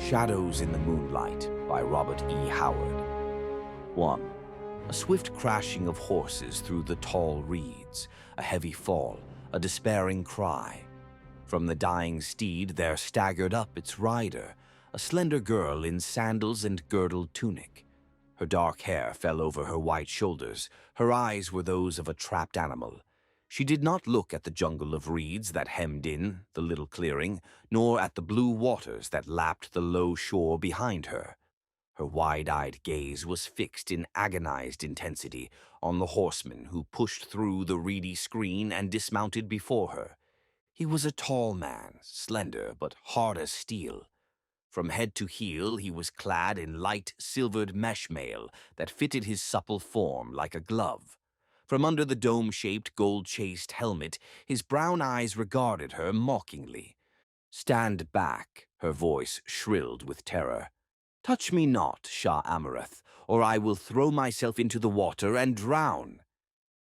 Shadows in the Moonlight by Robert E. Howard. 1. A swift crashing of horses through the tall reeds, a heavy fall, a despairing cry. From the dying steed there staggered up its rider, a slender girl in sandals and girdled tunic. Her dark hair fell over her white shoulders, her eyes were those of a trapped animal. She did not look at the jungle of reeds that hemmed in the little clearing, nor at the blue waters that lapped the low shore behind her. Her wide-eyed gaze was fixed in agonized intensity on the horseman who pushed through the reedy screen and dismounted before her. He was a tall man, slender but hard as steel. From head to heel he was clad in light silvered mesh mail that fitted his supple form like a glove. From under the dome-shaped gold-chased helmet, his brown eyes regarded her mockingly. "Stand back," her voice shrilled with terror. "Touch me not, Shah Amurath, or I will throw myself into the water and drown."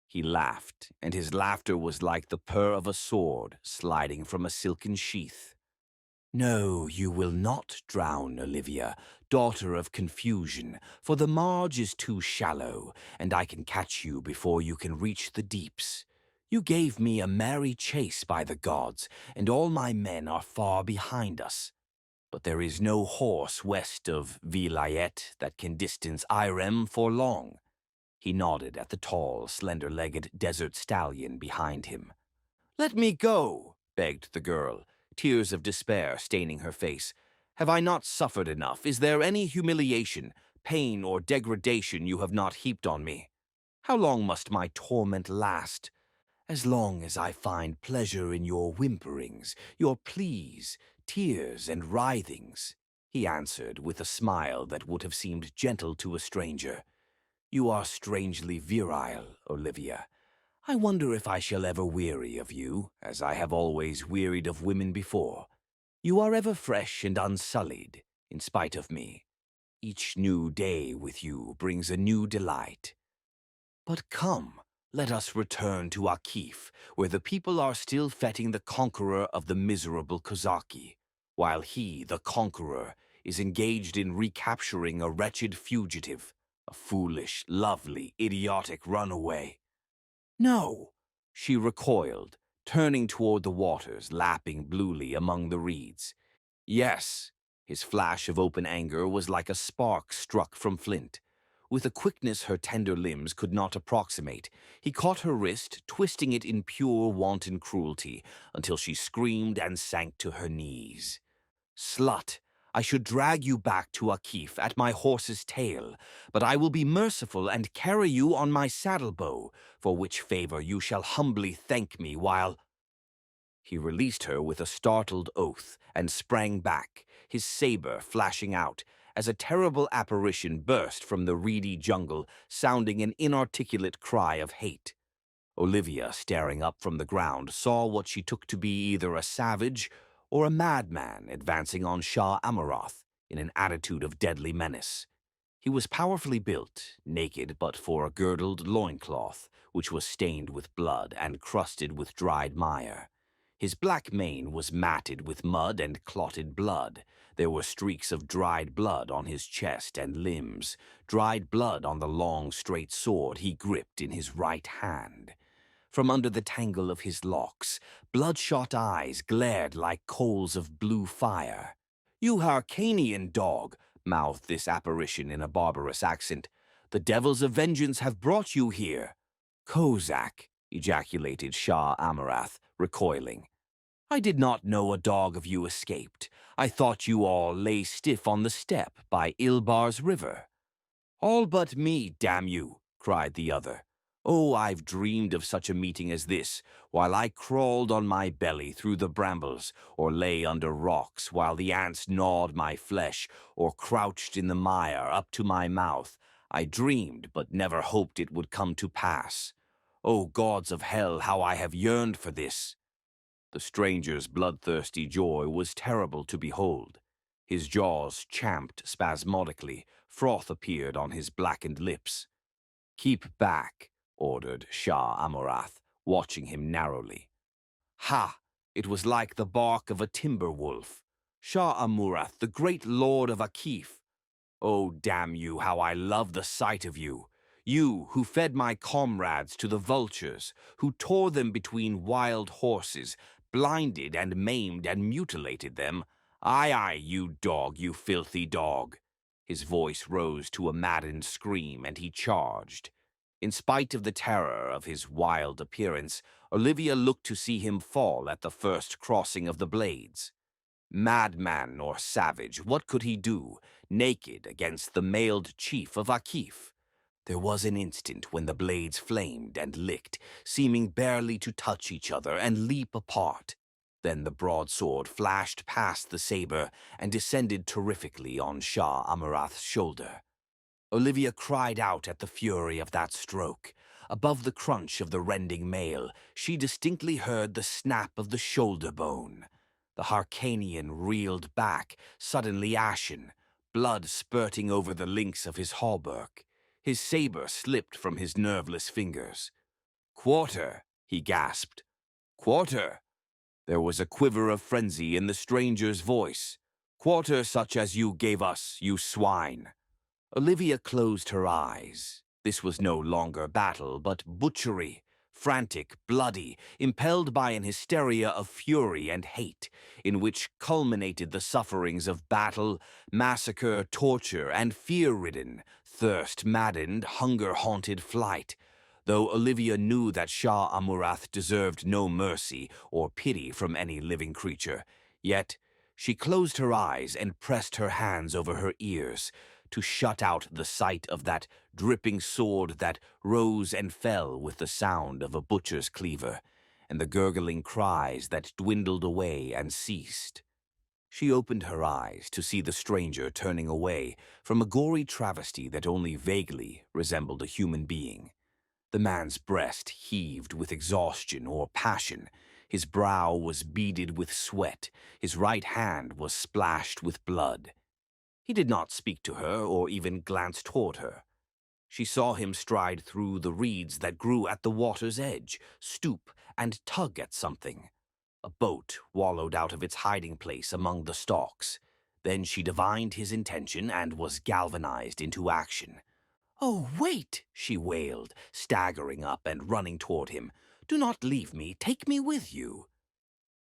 He laughed, and his laughter was like the purr of a sword sliding from a silken sheath. "No, you will not drown, Olivia, daughter of confusion, for the marge is too shallow, and I can catch you before you can reach the deeps. You gave me a merry chase by the gods, and all my men are far behind us. But there is no horse west of Vilayet that can distance Irem for long." He nodded at the tall, slender-legged desert stallion behind him. "Let me go," begged the girl, tears of despair staining her face. "Have I not suffered enough? Is there any humiliation, pain, or degradation you have not heaped on me? How long must my torment last? As long as I find pleasure in your whimperings, your pleas, tears, and writhings," he answered with a smile that would have seemed gentle to a stranger. "You are strangely virile, Olivia. I wonder if I shall ever weary of you, as I have always wearied of women before. You are ever fresh and unsullied, in spite of me. Each new day with you brings a new delight. But come, let us return to Akif, where the people are still feting the conqueror of the miserable Kozaki, while he, the conqueror, is engaged in recapturing a wretched fugitive, a foolish, lovely, idiotic runaway." "No," she recoiled, turning toward the waters lapping bluely among the reeds. "Yes." His flash of open anger was like a spark struck from flint. With a quickness her tender limbs could not approximate, he caught her wrist, twisting it in pure wanton cruelty, until she screamed and sank to her knees. "Slut! I should drag you back to Akif at my horse's tail, but I will be merciful and carry you on my saddle-bow, for which favor you shall humbly thank me while—" He released her with a startled oath and sprang back, his saber flashing out, as a terrible apparition burst from the reedy jungle, sounding an inarticulate cry of hate. Olivia, staring up from the ground, saw what she took to be either a savage or a madman advancing on Shah Amurath in an attitude of deadly menace. He was powerfully built, naked but for a girdled loincloth, which was stained with blood and crusted with dried mire. His black mane was matted with mud and clotted blood. There were streaks of dried blood on his chest and limbs, dried blood on the long, straight sword he gripped in his right hand. From under the tangle of his locks, bloodshot eyes glared like coals of blue fire. "You Hyrcanian dog," mouthed this apparition in a barbarous accent. "The devils of vengeance have brought you here." "Kozak," ejaculated Shah Amurath, recoiling. "I did not know a dog of you escaped. I thought you all lay stiff on the steppe by Ilbar's river." "All but me, damn you," cried the other. "Oh, I've dreamed of such a meeting as this, while I crawled on my belly through the brambles, or lay under rocks while the ants gnawed my flesh, or crouched in the mire up to my mouth. I dreamed, but never hoped it would come to pass. Oh, gods of hell, how I have yearned for this!" The stranger's bloodthirsty joy was terrible to behold. His jaws champed spasmodically, froth appeared on his blackened lips. "Keep back," ordered Shah Amurath, watching him narrowly. Ha! It was like the bark of a timber wolf. Shah Amurath, the great lord of Akif. Oh, damn you, how I love the sight of you. You who fed my comrades to the vultures, who tore them between wild horses, blinded and maimed and mutilated them. Aye, aye, you dog, you filthy dog. His voice rose to a maddened scream, and he charged. In spite of the terror of his wild appearance, Olivia looked to see him fall at the first crossing of the blades. Madman or savage, what could he do, naked against the mailed chief of Akif? There was an instant when the blades flamed and licked, seeming barely to touch each other and leap apart. Then the broadsword flashed past the saber and descended terrifically on Shah Amurath's shoulder. Olivia cried out at the fury of that stroke. Above the crunch of the rending mail, she distinctly heard the snap of the shoulder bone. The Hyrcanian reeled back, suddenly ashen, blood spurting over the links of his hauberk. His saber slipped from his nerveless fingers. "Quarter," he gasped. "Quarter." There was a quiver of frenzy in the stranger's voice. "Quarter such as you gave us, you swine." Olivia closed her eyes. This was no longer battle, but butchery, frantic, bloody, impelled by an hysteria of fury and hate, in which culminated the sufferings of battle, massacre, torture, and fear-ridden, thirst-maddened, hunger-haunted flight. Though Olivia knew that Shah Amurath deserved no mercy or pity from any living creature, yet she closed her eyes and pressed her hands over her ears, to shut out the sight of that dripping sword that rose and fell with the sound of a butcher's cleaver, and the gurgling cries that dwindled away and ceased. She opened her eyes to see the stranger turning away from a gory travesty that only vaguely resembled a human being. The man's breast heaved with exhaustion or passion. His brow was beaded with sweat. His right hand was splashed with blood. He did not speak to her or even glance toward her. She saw him stride through the reeds that grew at the water's edge, stoop and tug at something. A boat wallowed out of its hiding place among the stalks. Then she divined his intention and was galvanized into action. "Oh, wait!" she wailed, staggering up and running toward him. "Do not leave me. Take me with you."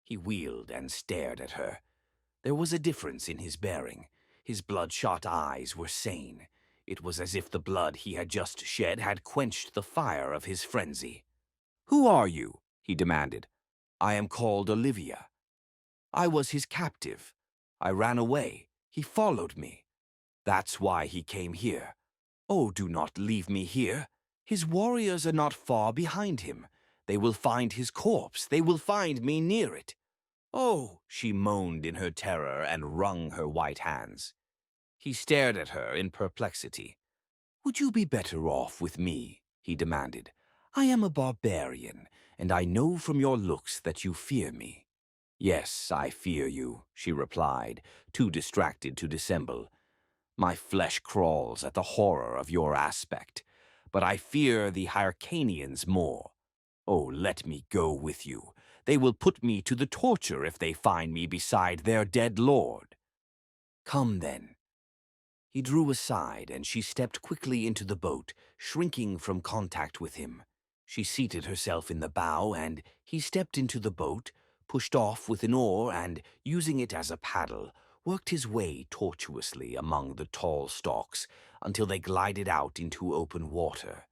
He wheeled and stared at her. There was a difference in his bearing. His bloodshot eyes were sane. It was as if the blood he had just shed had quenched the fire of his frenzy. "Who are you?" he demanded. "I am called Olivia." "I was his captive. I ran away. He followed me. That's why he came here. Oh, do not leave me here. His warriors are not far behind him. They will find his corpse. They will find me near it. Oh," she moaned in her terror and wrung her white hands. He stared at her in perplexity. "Would you be better off with me?" he demanded. "I am a barbarian, and I know from your looks that you fear me." "Yes, I fear you," she replied, too distracted to dissemble. "My flesh crawls at the horror of your aspect, but I fear the Hyrcanians more. Oh, let me go with you. They will put me to the torture if they find me beside their dead lord." "Come, then." He drew aside, and she stepped quickly into the boat, shrinking from contact with him. She seated herself in the bow, and he stepped into the boat, pushed off with an oar, and, using it as a paddle, worked his way tortuously among the tall stalks until they glided out into open water.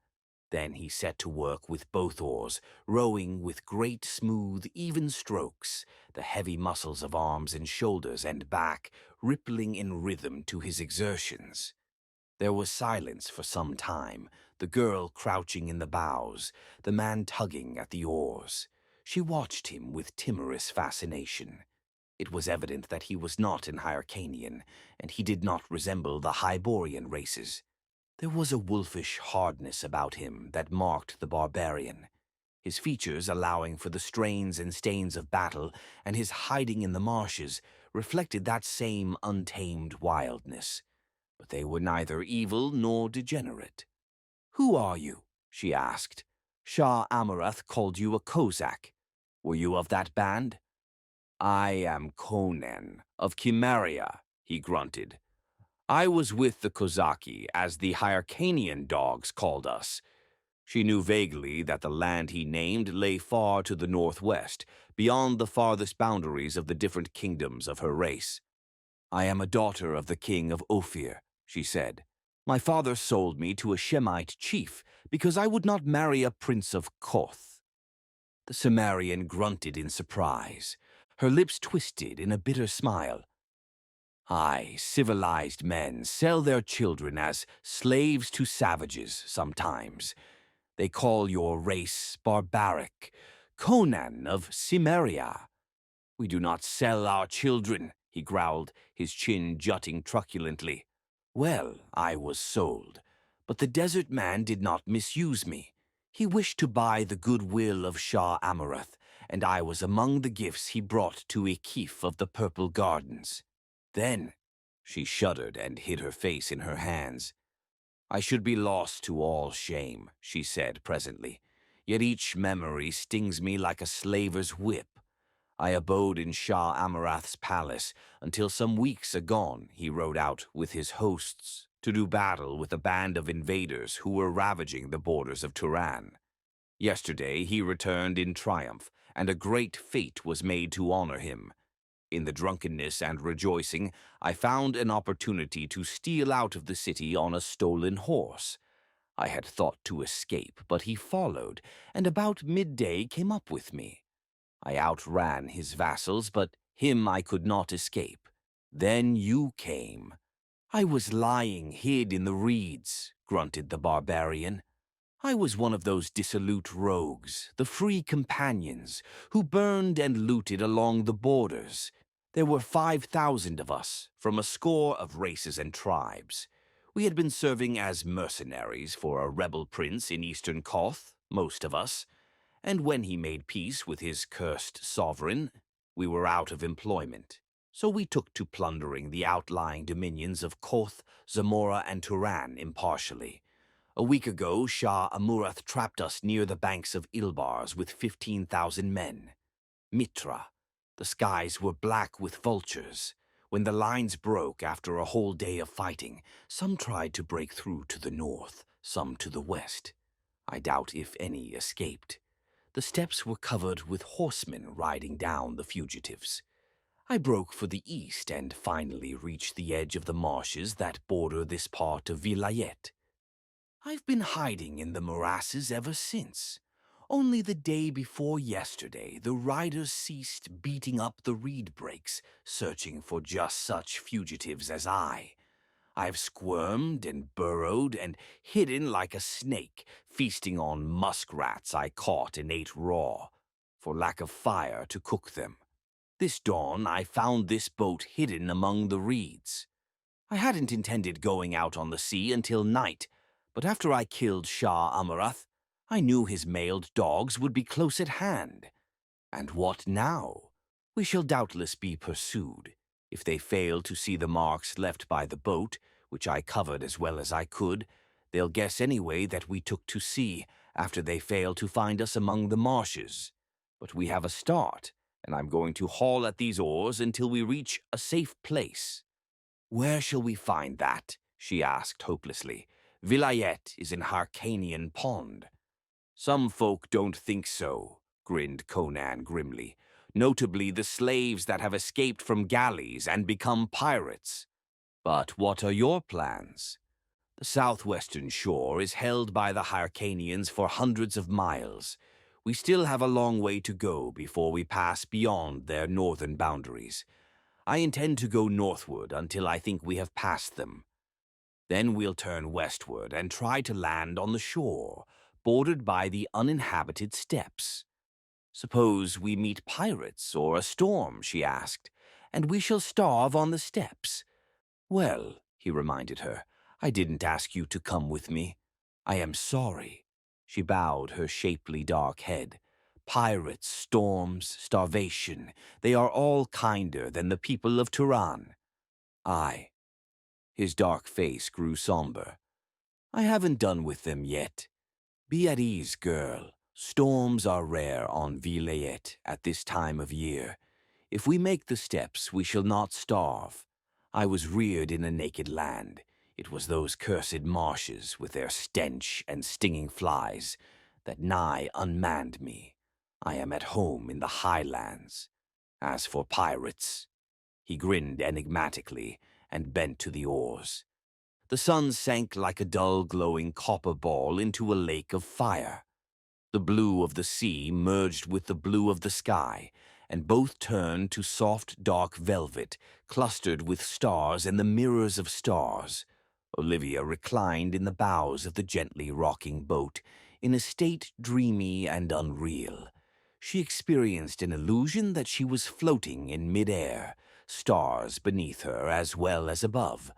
Then he set to work with both oars, rowing with great, smooth, even strokes, the heavy muscles of arms and shoulders and back rippling in rhythm to his exertions. There was silence for some time, the girl crouching in the bows, the man tugging at the oars. She watched him with timorous fascination. It was evident that he was not an Hyrcanian, and he did not resemble the Hyborian races. There was a wolfish hardness about him that marked the barbarian. His features, allowing for the strains and stains of battle, and his hiding in the marshes, reflected that same untamed wildness. But they were neither evil nor degenerate. "Who are you?" she asked. "Shah Amurath called you a Kozak. Were you of that band?" I am Conan of Chimeria, he grunted. I was with the Kozaki, as the Hyrcanian dogs called us. She knew vaguely that the land he named lay far to the northwest, beyond the farthest boundaries of the different kingdoms of her race. I am a daughter of the king of Ophir, she said. My father sold me to a Shemite chief because I would not marry a prince of Koth. The Cimmerian grunted in surprise. Her lips twisted in a bitter smile. Aye, civilized men sell their children as slaves to savages sometimes. They call your race barbaric. Conan of Cimmeria. We do not sell our children, he growled, his chin jutting truculently. Well, I was sold, but the desert man did not misuse me. He wished to buy the goodwill of Shah Amurath, and I was among the gifts he brought to Ekif of the Purple Gardens. Then, she shuddered and hid her face in her hands. I should be lost to all shame, she said presently, yet each memory stings me like a slaver's whip. I abode in Shah Amurath's palace until some weeks agone he rode out with his hosts to do battle with a band of invaders who were ravaging the borders of Turan. Yesterday he returned in triumph, and a great fete was made to honor him. In the drunkenness and rejoicing, I found an opportunity to steal out of the city on a stolen horse. I had thought to escape, but he followed, and about midday came up with me. I outran his vassals, but him I could not escape. Then you came. I was lying hid in the reeds, grunted the barbarian. I was one of those dissolute rogues, the free companions, who burned and looted along the borders. There were 5,000 of us, from a score of races and tribes. We had been serving as mercenaries for a rebel prince in eastern Koth, most of us. And when he made peace with his cursed sovereign, we were out of employment. So we took to plundering the outlying dominions of Koth, Zamora, and Turan impartially. A week ago, Shah Amurath trapped us near the banks of Ilbars with 15,000 men. Mitra. The skies were black with vultures. When the lines broke after a whole day of fighting, some tried to break through to the north, some to the west. I doubt if any escaped. The steppes were covered with horsemen riding down the fugitives. I broke for the east and finally reached the edge of the marshes that border this part of Vilayet. I've been hiding in the morasses ever since. Only the day before yesterday, the riders ceased beating up the reed brakes, searching for just such fugitives as I. I've squirmed and burrowed and hidden like a snake, feasting on muskrats I caught and ate raw, for lack of fire to cook them. This dawn I found this boat hidden among the reeds. I hadn't intended going out on the sea until night, but after I killed Shah Amurath, I knew his mailed dogs would be close at hand. And what now? We shall doubtless be pursued. If they fail to see the marks left by the boat, which I covered as well as I could, they'll guess anyway that we took to sea after they fail to find us among the marshes. But we have a start, and I'm going to haul at these oars until we reach a safe place. Where shall we find that? She asked hopelessly. Vilayet is in Hyrcanian Pond. Some folk don't think so, grinned Conan grimly. Notably the slaves that have escaped from galleys and become pirates. But what are your plans? The southwestern shore is held by the Hyrcanians for hundreds of miles. We still have a long way to go before we pass beyond their northern boundaries. I intend to go northward until I think we have passed them. Then we'll turn westward and try to land on the shore, bordered by the uninhabited steppes. Suppose we meet pirates or a storm, she asked, and we shall starve on the steppes. Well, he reminded her, I didn't ask you to come with me. I am sorry. She bowed her shapely dark head. Pirates, storms, starvation, they are all kinder than the people of Turan. Aye. His dark face grew somber. I haven't done with them yet. Be at ease, girl. Storms are rare on Vilayet at this time of year. If we make the steps, we shall not starve. I was reared in a naked land. It was those cursed marshes, with their stench and stinging flies, that nigh unmanned me. I am at home in the highlands. As for pirates—" He grinned enigmatically and bent to the oars. The sun sank like a dull glowing copper ball into a lake of fire. The blue of the sea merged with the blue of the sky, and both turned to soft dark velvet, clustered with stars and the mirrors of stars. Olivia reclined in the bows of the gently rocking boat, in a state dreamy and unreal. She experienced an illusion that she was floating in mid-air, stars beneath her as well as above.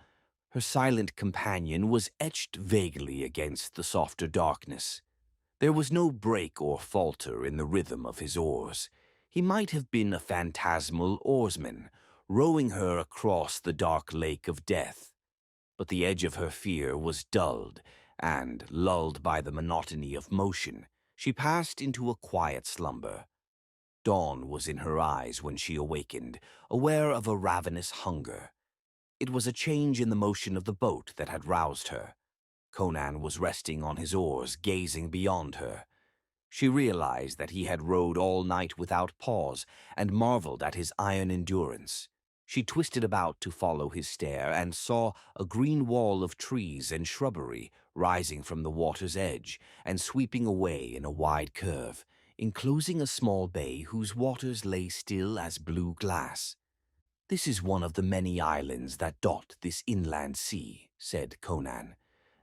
Her silent companion was etched vaguely against the softer darkness. There was no break or falter in the rhythm of his oars. He might have been a phantasmal oarsman, rowing her across the dark lake of death. But the edge of her fear was dulled, and, lulled by the monotony of motion, she passed into a quiet slumber. Dawn was in her eyes when she awakened, aware of a ravenous hunger. It was a change in the motion of the boat that had roused her. Conan was resting on his oars, gazing beyond her. She realized that he had rowed all night without pause, and marveled at his iron endurance. She twisted about to follow his stare and saw a green wall of trees and shrubbery rising from the water's edge and sweeping away in a wide curve, enclosing a small bay whose waters lay still as blue glass. "This is one of the many islands that dot this inland sea," said Conan.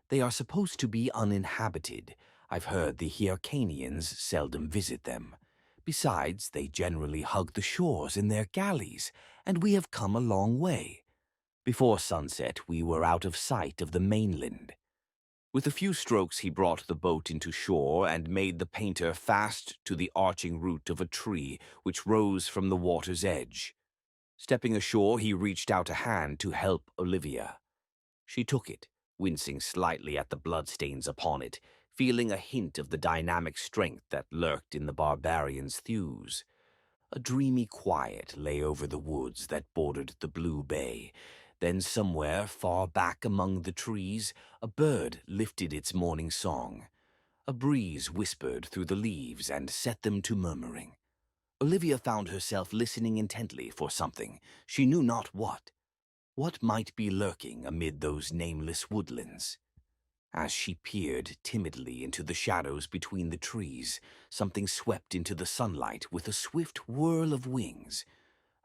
"They are supposed to be uninhabited. I've heard the Hyrcanians seldom visit them. Besides, they generally hug the shores in their galleys, and we have come a long way. Before sunset, we were out of sight of the mainland." With a few strokes he brought the boat into shore and made the painter fast to the arching root of a tree which rose from the water's edge. Stepping ashore, he reached out a hand to help Olivia. She took it, wincing slightly at the bloodstains upon it, feeling a hint of the dynamic strength that lurked in the barbarian's thews. A dreamy quiet lay over the woods that bordered the blue bay. Then somewhere far back among the trees, a bird lifted its morning song. A breeze whispered through the leaves and set them to murmuring. Olivia found herself listening intently for something, she knew not what. What might be lurking amid those nameless woodlands? As she peered timidly into the shadows between the trees, something swept into the sunlight with a swift whirl of wings.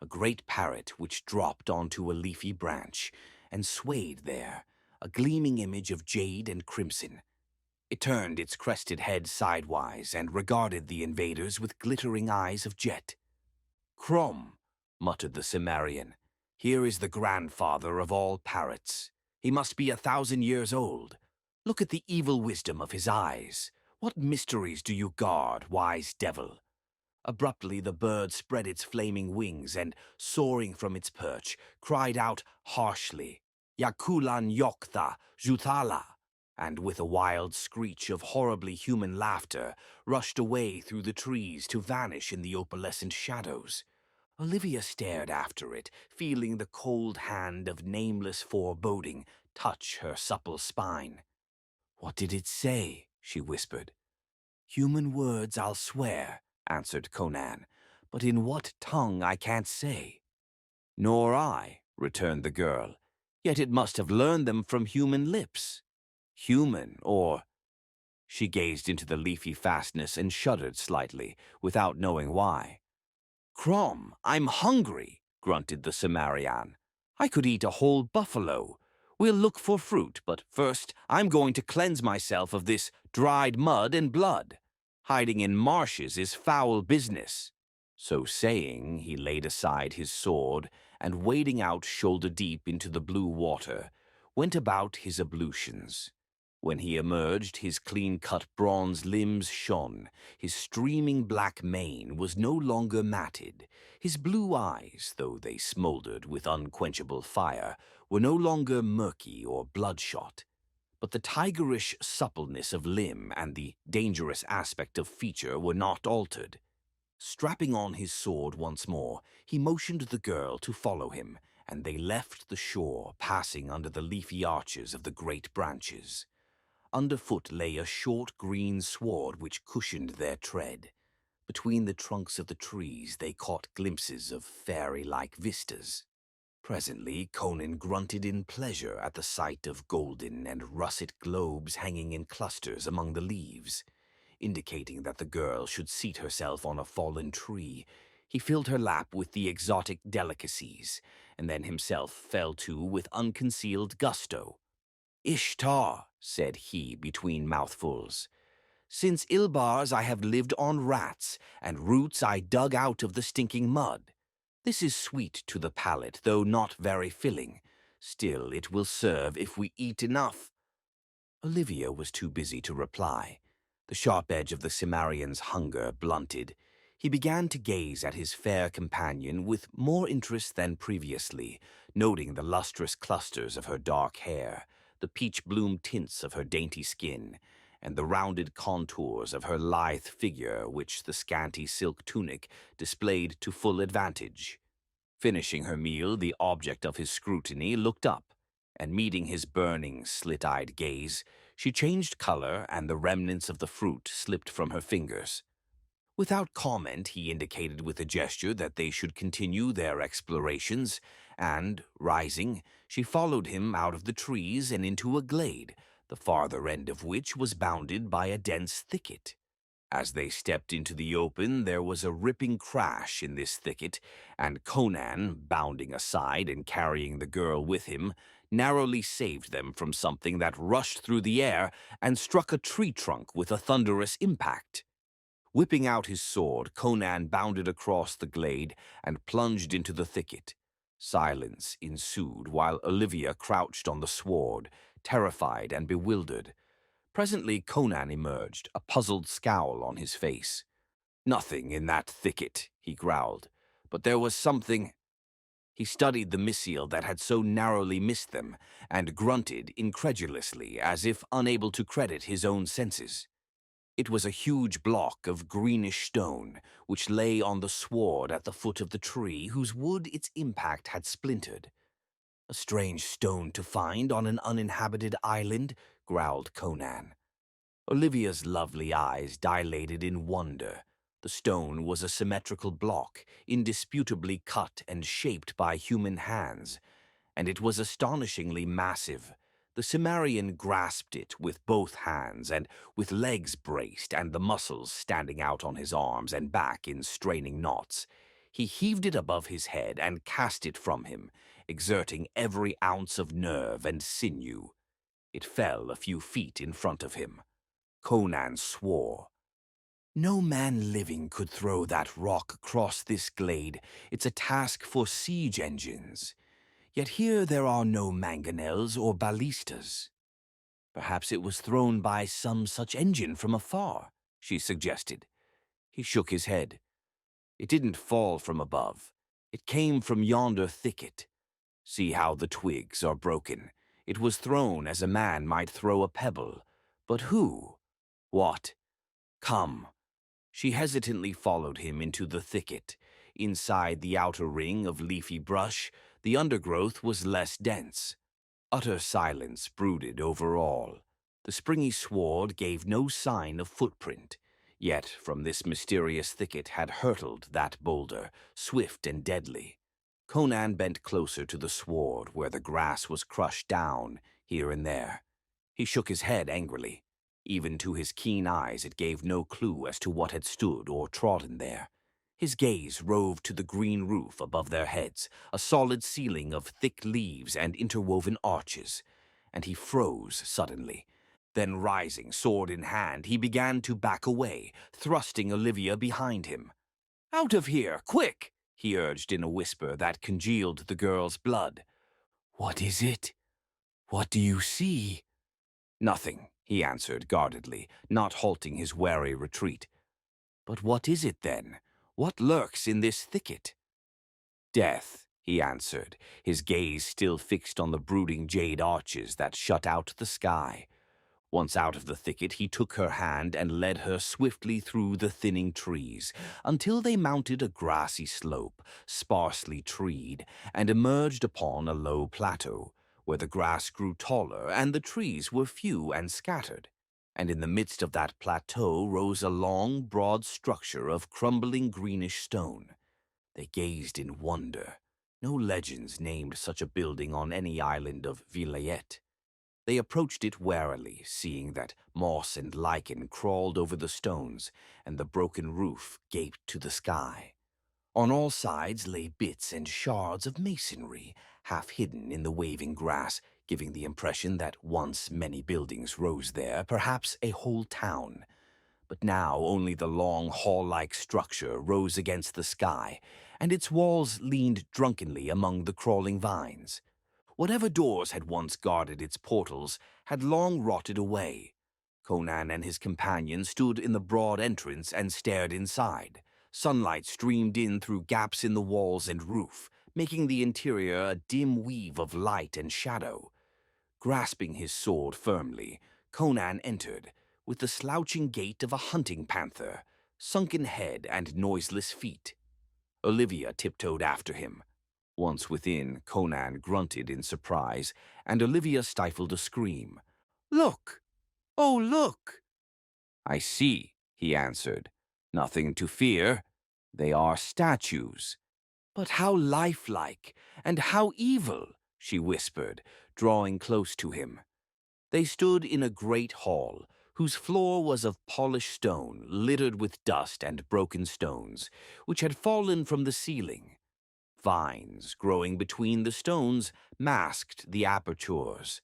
A great parrot which dropped onto a leafy branch and swayed there, a gleaming image of jade and crimson. It turned its crested head sidewise and regarded the invaders with glittering eyes of jet. "Crom," muttered the Cimmerian, "here is the grandfather of all parrots. He must be 1,000 years old. Look at the evil wisdom of his eyes. What mysteries do you guard, wise devil?" Abruptly the bird spread its flaming wings and, soaring from its perch, cried out harshly, "Yakulan yoktha, juthala," and with a wild screech of horribly human laughter, rushed away through the trees to vanish in the opalescent shadows. Olivia stared after it, feeling the cold hand of nameless foreboding touch her supple spine. "What did it say?" she whispered. "Human words, I'll swear," answered Conan, "but in what tongue I can't say." "Nor I," returned the girl, "yet it must have learned them from human lips. Human, or—" She gazed into the leafy fastness and shuddered slightly, without knowing why. "Crom, I'm hungry," grunted the Cimmerian. "I could eat a whole buffalo. We'll look for fruit, but first I'm going to cleanse myself of this dried mud and blood. Hiding in marshes is foul business." So saying, he laid aside his sword and, wading out shoulder-deep into the blue water, went about his ablutions. When he emerged, his clean-cut bronze limbs shone, his streaming black mane was no longer matted, his blue eyes, though they smoldered with unquenchable fire, were no longer murky or bloodshot. But the tigerish suppleness of limb and the dangerous aspect of feature were not altered. Strapping on his sword once more, he motioned the girl to follow him, and they left the shore, passing under the leafy arches of the great branches. Underfoot lay a short green sward which cushioned their tread. Between the trunks of the trees they caught glimpses of fairy-like vistas. Presently Conan grunted in pleasure at the sight of golden and russet globes hanging in clusters among the leaves. Indicating that the girl should seat herself on a fallen tree, he filled her lap with the exotic delicacies, and then himself fell to with unconcealed gusto. "Ishtar," said he between mouthfuls, "since Ilbars I have lived on rats, and roots I dug out of the stinking mud. This is sweet to the palate, though not very filling. Still, it will serve if we eat enough." Olivia was too busy to reply. The sharp edge of the Cimmerian's hunger blunted. He began to gaze at his fair companion with more interest than previously, noting the lustrous clusters of her dark hair, the peach-bloom tints of her dainty skin, and the rounded contours of her lithe figure which the scanty silk tunic displayed to full advantage. Finishing her meal, the object of his scrutiny looked up, and meeting his burning, slit-eyed gaze, she changed color and the remnants of the fruit slipped from her fingers. Without comment, he indicated with a gesture that they should continue their explorations, and, rising, she followed him out of the trees and into a glade, the farther end of which was bounded by a dense thicket. As they stepped into the open, there was a ripping crash in this thicket, and Conan, bounding aside and carrying the girl with him, narrowly saved them from something that rushed through the air and struck a tree trunk with a thunderous impact. Whipping out his sword, Conan bounded across the glade and plunged into the thicket. Silence ensued while Olivia crouched on the sward, terrified and bewildered. Presently Conan emerged, a puzzled scowl on his face. "Nothing in that thicket," he growled, "but there was something—" He studied the missile that had so narrowly missed them, and grunted incredulously as if unable to credit his own senses. It was a huge block of greenish stone, which lay on the sward at the foot of the tree whose wood its impact had splintered. "A strange stone to find on an uninhabited island," growled Conan. Olivia's lovely eyes dilated in wonder. The stone was a symmetrical block, indisputably cut and shaped by human hands, and it was astonishingly massive. The Cimmerian grasped it with both hands, and with legs braced and the muscles standing out on his arms and back in straining knots, he heaved it above his head and cast it from him, exerting every ounce of nerve and sinew. It fell a few feet in front of him. Conan swore. "No man living could throw that rock across this glade. It's a task for siege engines. Yet here there are no mangonels or ballistas." "Perhaps it was thrown by some such engine from afar," she suggested. He shook his head. "It didn't fall from above. It came from yonder thicket. See how the twigs are broken. It was thrown as a man might throw a pebble. But who? What? Come." She hesitantly followed him into the thicket. Inside the outer ring of leafy brush, the undergrowth was less dense. Utter silence brooded over all. The springy sward gave no sign of footprint, yet from this mysterious thicket had hurtled that boulder, swift and deadly. Conan bent closer to the sward where the grass was crushed down, here and there. He shook his head angrily. Even to his keen eyes it gave no clue as to what had stood or trodden there. His gaze roved to the green roof above their heads, a solid ceiling of thick leaves and interwoven arches, and he froze suddenly. Then rising, sword in hand, he began to back away, thrusting Olivia behind him. "Out of here, quick!" he urged in a whisper that congealed the girl's blood. "What is it? What do you see?" "Nothing," he answered guardedly, not halting his wary retreat. "But what is it then? What lurks in this thicket?" "Death," he answered, his gaze still fixed on the brooding jade arches that shut out the sky. Once out of the thicket, he took her hand and led her swiftly through the thinning trees until they mounted a grassy slope, sparsely treed, and emerged upon a low plateau, where the grass grew taller and the trees were few and scattered. And in the midst of that plateau rose a long, broad structure of crumbling greenish stone. They gazed in wonder. No legends named such a building on any island of Vilayet. They approached it warily, seeing that moss and lichen crawled over the stones, and the broken roof gaped to the sky. On all sides lay bits and shards of masonry, half hidden in the waving grass, giving the impression that once many buildings rose there, perhaps a whole town. But now only the long hall-like structure rose against the sky, and its walls leaned drunkenly among the crawling vines. Whatever doors had once guarded its portals had long rotted away. Conan and his companion stood in the broad entrance and stared inside. Sunlight streamed in through gaps in the walls and roof, making the interior a dim weave of light and shadow. Grasping his sword firmly, Conan entered, with the slouching gait of a hunting panther, sunken head and noiseless feet. Olivia tiptoed after him. Once within, Conan grunted in surprise, and Olivia stifled a scream. "Look! Oh, look!" "I see," he answered. "Nothing to fear. They are statues." "But how lifelike, and how evil," she whispered, drawing close to him. They stood in a great hall, whose floor was of polished stone, littered with dust and broken stones, which had fallen from the ceiling. Vines growing between the stones masked the apertures.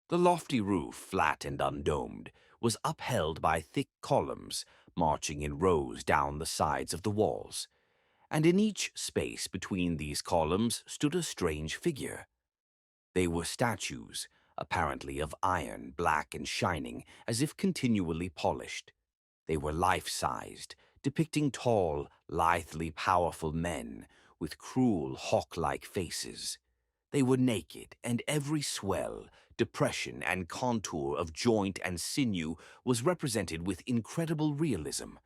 The lofty roof, flat and undomed, was upheld by thick columns, marching in rows down the sides of the walls. And in each space between these columns stood a strange figure. They were statues, apparently of iron, black and shining, as if continually polished. They were life-sized, depicting tall, lithely powerful men with cruel, hawk-like faces. They were naked, and every swell, depression, and contour of joint and sinew was represented with incredible realism.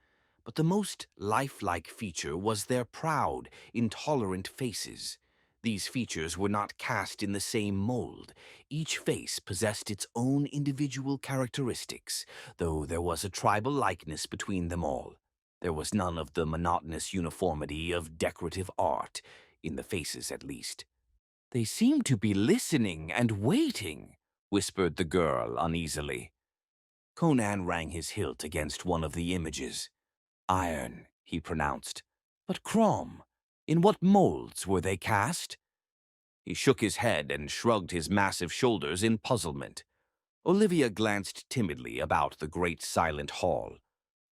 But the most lifelike feature was their proud, intolerant faces. These features were not cast in the same mold. Each face possessed its own individual characteristics, though there was a tribal likeness between them all. There was none of the monotonous uniformity of decorative art, in the faces at least. "They seem to be listening and waiting," whispered the girl uneasily. Conan rang his hilt against one of the images. "Iron," he pronounced. "But chrome, in what molds were they cast?" He shook his head and shrugged his massive shoulders in puzzlement. Olivia glanced timidly about the great silent hall.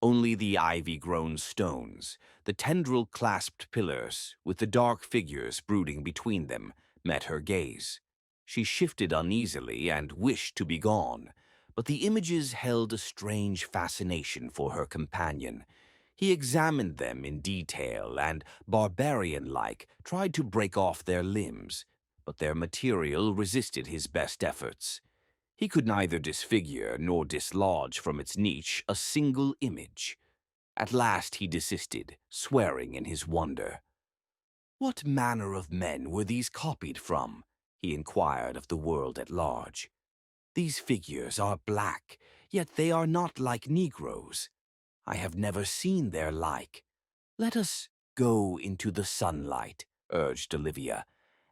Only the ivy-grown stones, the tendril-clasped pillars, with the dark figures brooding between them, met her gaze. She shifted uneasily and wished to be gone, but the images held a strange fascination for her companion. He examined them in detail and, barbarian-like, tried to break off their limbs, but their material resisted his best efforts. He could neither disfigure nor dislodge from its niche a single image. At last he desisted, swearing in his wonder. "What manner of men were these copied from?" he inquired of the world at large. "These figures are black, yet they are not like Negroes. I have never seen their like. Let us go into the sunlight," urged Olivia,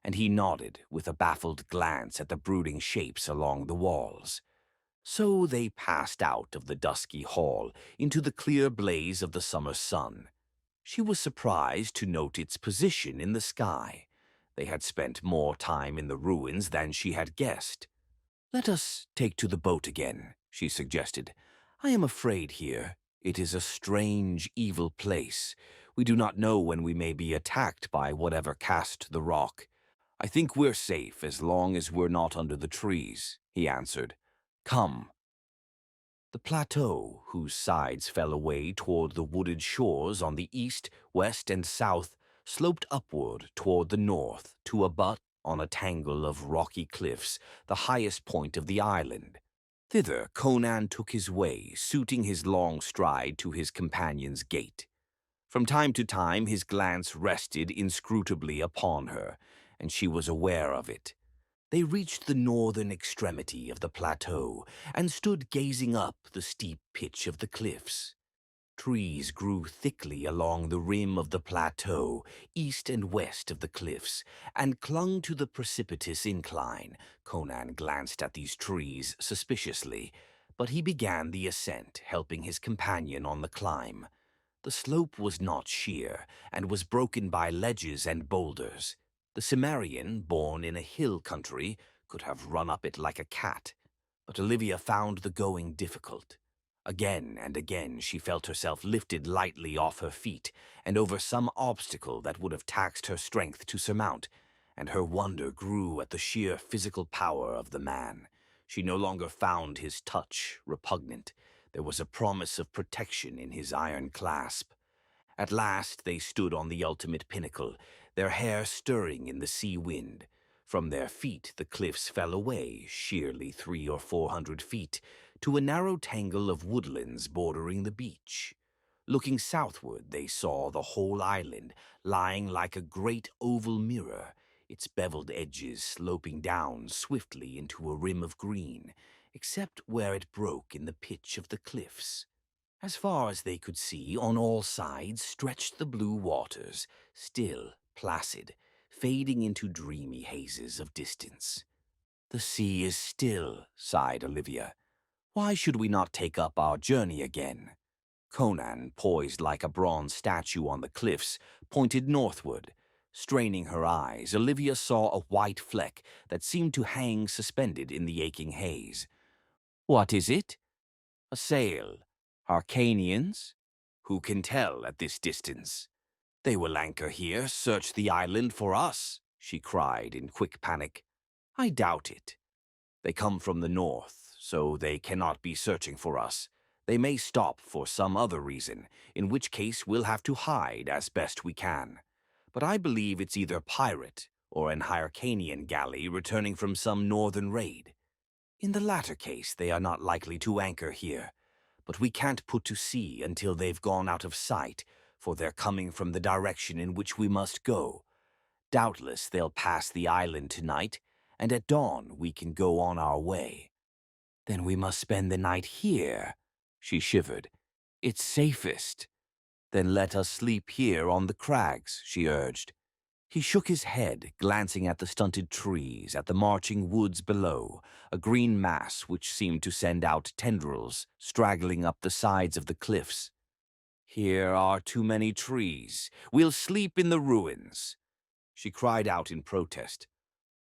and he nodded with a baffled glance at the brooding shapes along the walls. So they passed out of the dusky hall into the clear blaze of the summer sun. She was surprised to note its position in the sky. They had spent more time in the ruins than she had guessed. "Let us take to the boat again," she suggested. "I am afraid here. It is a strange, evil place. We do not know when we may be attacked by whatever cast the rock." "I think we're safe as long as we're not under the trees," he answered. "Come." The plateau, whose sides fell away toward the wooded shores on the east, west, and south, sloped upward toward the north to abut on a tangle of rocky cliffs, the highest point of the island. Thither Conan took his way, suiting his long stride to his companion's gait. From time to time his glance rested inscrutably upon her, and she was aware of it. They reached the northern extremity of the plateau and stood gazing up the steep pitch of the cliffs. Trees grew thickly along the rim of the plateau, east and west of the cliffs, and clung to the precipitous incline. Conan glanced at these trees suspiciously, but he began the ascent, helping his companion on the climb. The slope was not sheer, and was broken by ledges and boulders. The Cimmerian, born in a hill country, could have run up it like a cat, but Olivia found the going difficult. Again and again she felt herself lifted lightly off her feet and over some obstacle that would have taxed her strength to surmount, and her wonder grew at the sheer physical power of the man. She no longer found his touch repugnant. There was a promise of protection in his iron clasp. At last they stood on the ultimate pinnacle, their hair stirring in the sea wind. From their feet the cliffs fell away, sheerly 300 or 400 feet, to a narrow tangle of woodlands bordering the beach. Looking southward, they saw the whole island, lying like a great oval mirror, its beveled edges sloping down swiftly into a rim of green, except where it broke in the pitch of the cliffs. As far as they could see, on all sides stretched the blue waters, still, placid, fading into dreamy hazes of distance. "The sea is still," sighed Olivia. "Why should we not take up our journey again?" Conan, poised like a bronze statue on the cliffs, pointed northward. Straining her eyes, Olivia saw a white fleck that seemed to hang suspended in the aching haze. "What is it?" "A sail. Hyrcanians? Who can tell at this distance? They will anchor here, search the island for us," she cried in quick panic. "I doubt it. They come from the north, so they cannot be searching for us. They may stop for some other reason, in which case we'll have to hide as best we can. But I believe it's either pirate or an Hyrcanian galley returning from some northern raid. In the latter case, they are not likely to anchor here, but we can't put to sea until they've gone out of sight, for they're coming from the direction in which we must go. Doubtless they'll pass the island tonight, and at dawn we can go on our way." "Then we must spend the night here," she shivered. "It's safest." "Then let us sleep here on the crags," she urged. He shook his head, glancing at the stunted trees, at the marching woods below, a green mass which seemed to send out tendrils straggling up the sides of the cliffs. "Here are too many trees. We'll sleep in the ruins." She cried out in protest.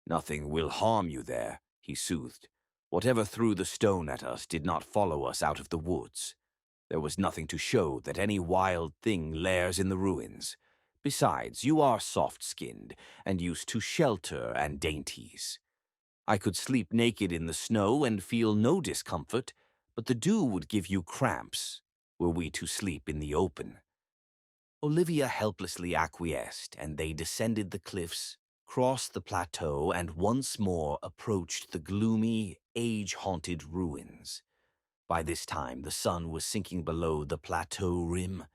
"Nothing will harm you there," he soothed. "Whatever threw the stone at us did not follow us out of the woods. There was nothing to show that any wild thing lairs in the ruins. Besides, you are soft-skinned and used to shelter and dainties. I could sleep naked in the snow and feel no discomfort, but the dew would give you cramps, were we to sleep in the open." Olivia helplessly acquiesced, and they descended the cliffs, crossed the plateau, and once more approached the gloomy, age-haunted ruins. By this time the sun was sinking below the plateau rim.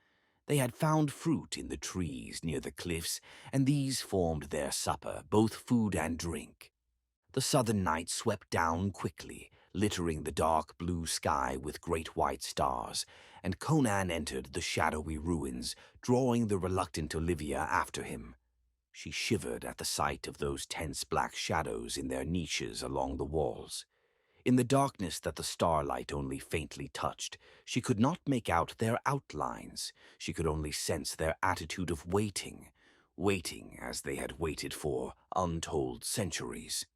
They had found fruit in the trees near the cliffs, and these formed their supper, both food and drink. The southern night swept down quickly, littering the dark blue sky with great white stars, and Conan entered the shadowy ruins, drawing the reluctant Olivia after him. She shivered at the sight of those tense black shadows in their niches along the walls. In the darkness that the starlight only faintly touched, she could not make out their outlines. She could only sense their attitude of waiting as they had waited for untold centuries.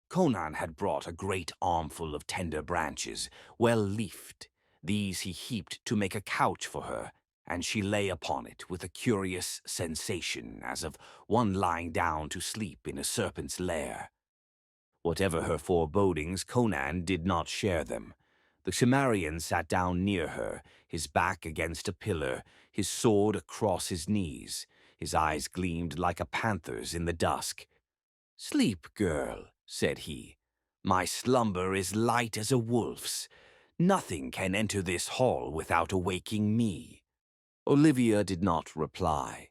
Conan had brought a great armful of tender branches, well leafed. These he heaped to make a couch for her, and she lay upon it with a curious sensation as of one lying down to sleep in a serpent's lair. Whatever her forebodings, Conan did not share them. The Cimmerian sat down near her, his back against a pillar, his sword across his knees. His eyes gleamed like a panther's in the dusk. "Sleep, girl," said he. My slumber is light as a wolf's. Nothing can enter this hall without awaking me." Olivia did not reply.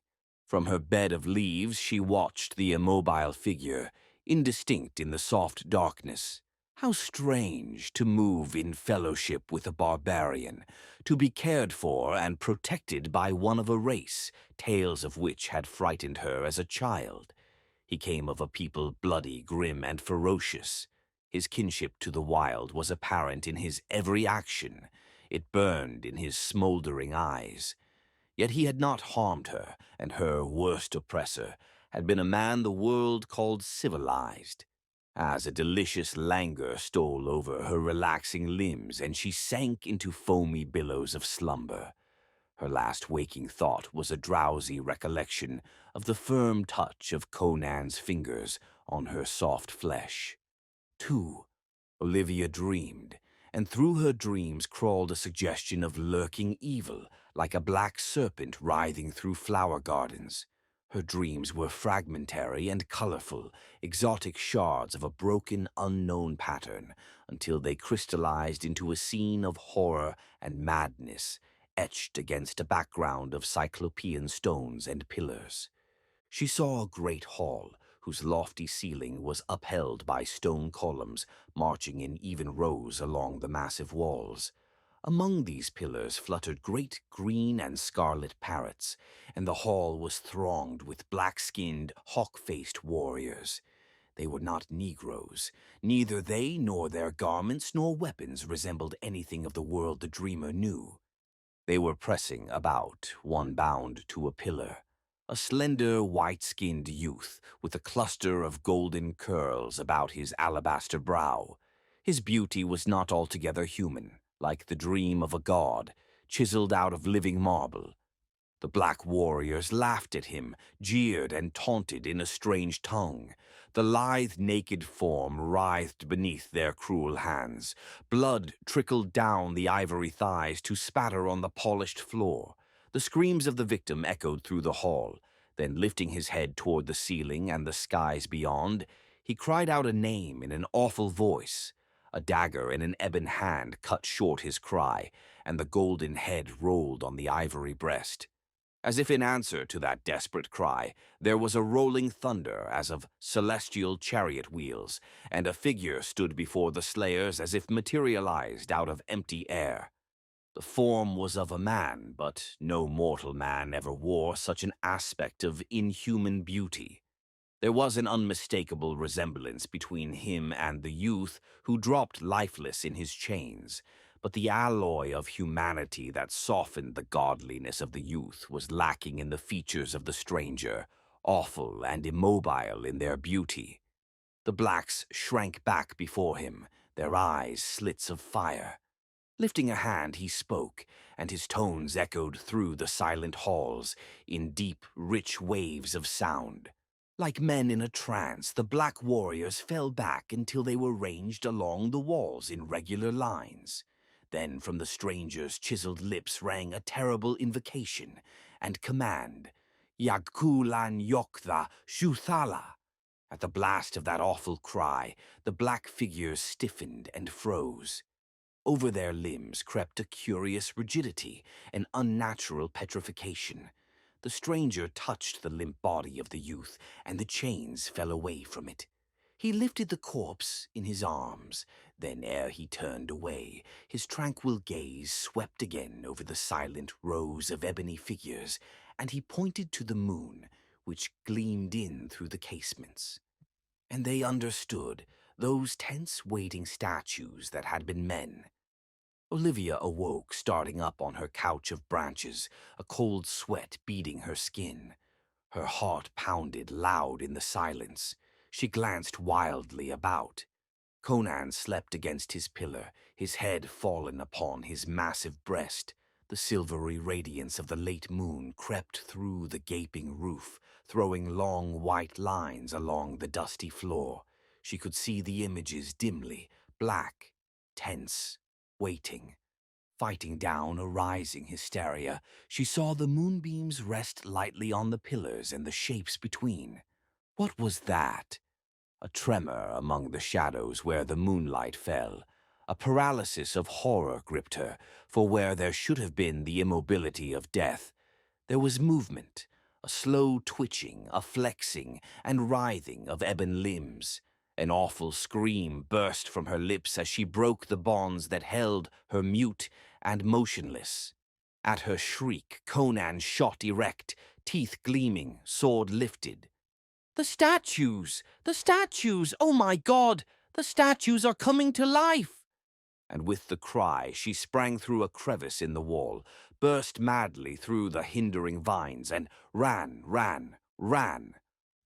From her bed of leaves she watched the immobile figure, indistinct in the soft darkness. How strange to move in fellowship with a barbarian, to be cared for and protected by one of a race, tales of which had frightened her as a child. He came of a people bloody, grim, and ferocious. His kinship to the wild was apparent in his every action. It burned in his smoldering eyes. Yet he had not harmed her, and her worst oppressor had been a man the world called civilized. As a delicious languor stole over her relaxing limbs, and she sank into foamy billows of slumber. Her last waking thought was a drowsy recollection of the firm touch of Conan's fingers on her soft flesh. Too, Olivia dreamed, and through her dreams crawled a suggestion of lurking evil, like a black serpent writhing through flower gardens. Her dreams were fragmentary and colorful, exotic shards of a broken, unknown pattern, until they crystallized into a scene of horror and madness, etched against a background of cyclopean stones and pillars. She saw a great hall, whose lofty ceiling was upheld by stone columns marching in even rows along the massive walls. Among these pillars fluttered great green and scarlet parrots, and the hall was thronged with black-skinned, hawk-faced warriors. They were not Negroes. Neither they nor their garments nor weapons resembled anything of the world the dreamer knew. They were pressing about, one bound to a pillar. A slender, white-skinned youth with a cluster of golden curls about his alabaster brow. His beauty was not altogether human, like the dream of a god, chiseled out of living marble. The black warriors laughed at him, jeered and taunted in a strange tongue. The lithe, naked form writhed beneath their cruel hands. Blood trickled down the ivory thighs to spatter on the polished floor. The screams of the victim echoed through the hall. Then, lifting his head toward the ceiling and the skies beyond, he cried out a name in an awful voice. A dagger in an ebon hand cut short his cry, and the golden head rolled on the ivory breast. As if in answer to that desperate cry, there was a rolling thunder as of celestial chariot wheels, and a figure stood before the slayers as if materialized out of empty air. The form was of a man, but no mortal man ever wore such an aspect of inhuman beauty. There was an unmistakable resemblance between him and the youth who dropped lifeless in his chains, but the alloy of humanity that softened the godliness of the youth was lacking in the features of the stranger, awful and immobile in their beauty. The blacks shrank back before him, their eyes slits of fire. Lifting a hand, he spoke, and his tones echoed through the silent halls in deep, rich waves of sound. Like men in a trance, the black warriors fell back until they were ranged along the walls in regular lines. Then from the stranger's chiseled lips rang a terrible invocation and command, Yagkulan Yoktha Shuthala. At the blast of that awful cry, the black figures stiffened and froze. Over their limbs crept a curious rigidity, an unnatural petrification. The stranger touched the limp body of the youth, and the chains fell away from it. He lifted the corpse in his arms. Then, ere he turned away, his tranquil gaze swept again over the silent rows of ebony figures, and he pointed to the moon, which gleamed in through the casements. And they understood, those tense, waiting statues that had been men. Olivia awoke, starting up on her couch of branches, a cold sweat beading her skin. Her heart pounded loud in the silence. She glanced wildly about. Conan slept against his pillar, his head fallen upon his massive breast. The silvery radiance of the late moon crept through the gaping roof, throwing long white lines along the dusty floor. She could see the images dimly, black, tense, waiting. Fighting down a rising hysteria, she saw the moonbeams rest lightly on the pillars and the shapes between. What was that? A tremor among the shadows where the moonlight fell. A paralysis of horror gripped her, for where there should have been the immobility of death, there was movement, a slow twitching, a flexing and writhing of ebon limbs. An awful scream burst from her lips as she broke the bonds that held her mute and motionless. At her shriek, Conan shot erect, teeth gleaming, sword lifted. "The statues! The statues! Oh my God! The statues are coming to life!" And with the cry, she sprang through a crevice in the wall, burst madly through the hindering vines, and ran,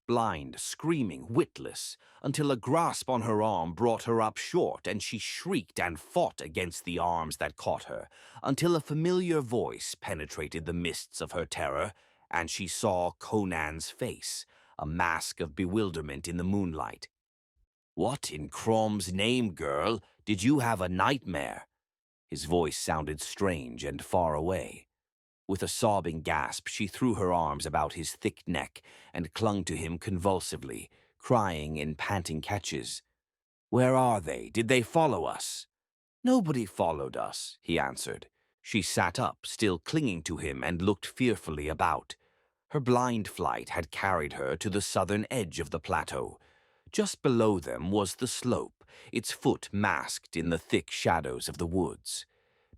blind, screaming, witless, until a grasp on her arm brought her up short, and she shrieked and fought against the arms that caught her, until a familiar voice penetrated the mists of her terror, and she saw Conan's face, a mask of bewilderment in the moonlight. "What in Crom's name, girl? Did you have a nightmare?" His voice sounded strange and far away. With a sobbing gasp, she threw her arms about his thick neck and clung to him convulsively, crying in panting catches. "Where are they? Did they follow us?" "Nobody followed us," he answered. She sat up, still clinging to him, and looked fearfully about. Her blind flight had carried her to the southern edge of the plateau. Just below them was the slope, its foot masked in the thick shadows of the woods.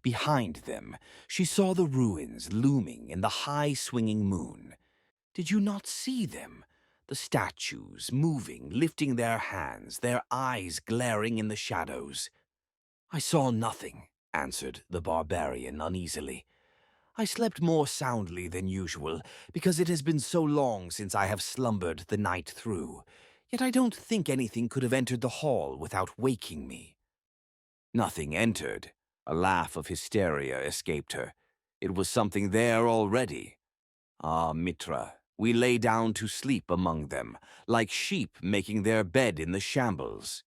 Behind them, she saw the ruins looming in the high swinging moon. Did you not see them? The statues moving, lifting their hands, their eyes glaring in the shadows. "I saw nothing," answered the barbarian uneasily. "I slept more soundly than usual, because it has been so long since I have slumbered the night through. Yet I don't think anything could have entered the hall without waking me." Nothing entered. A laugh of hysteria escaped her. It was something there already. "Ah, Mitra, we lay down to sleep among them, like sheep making their bed in the shambles."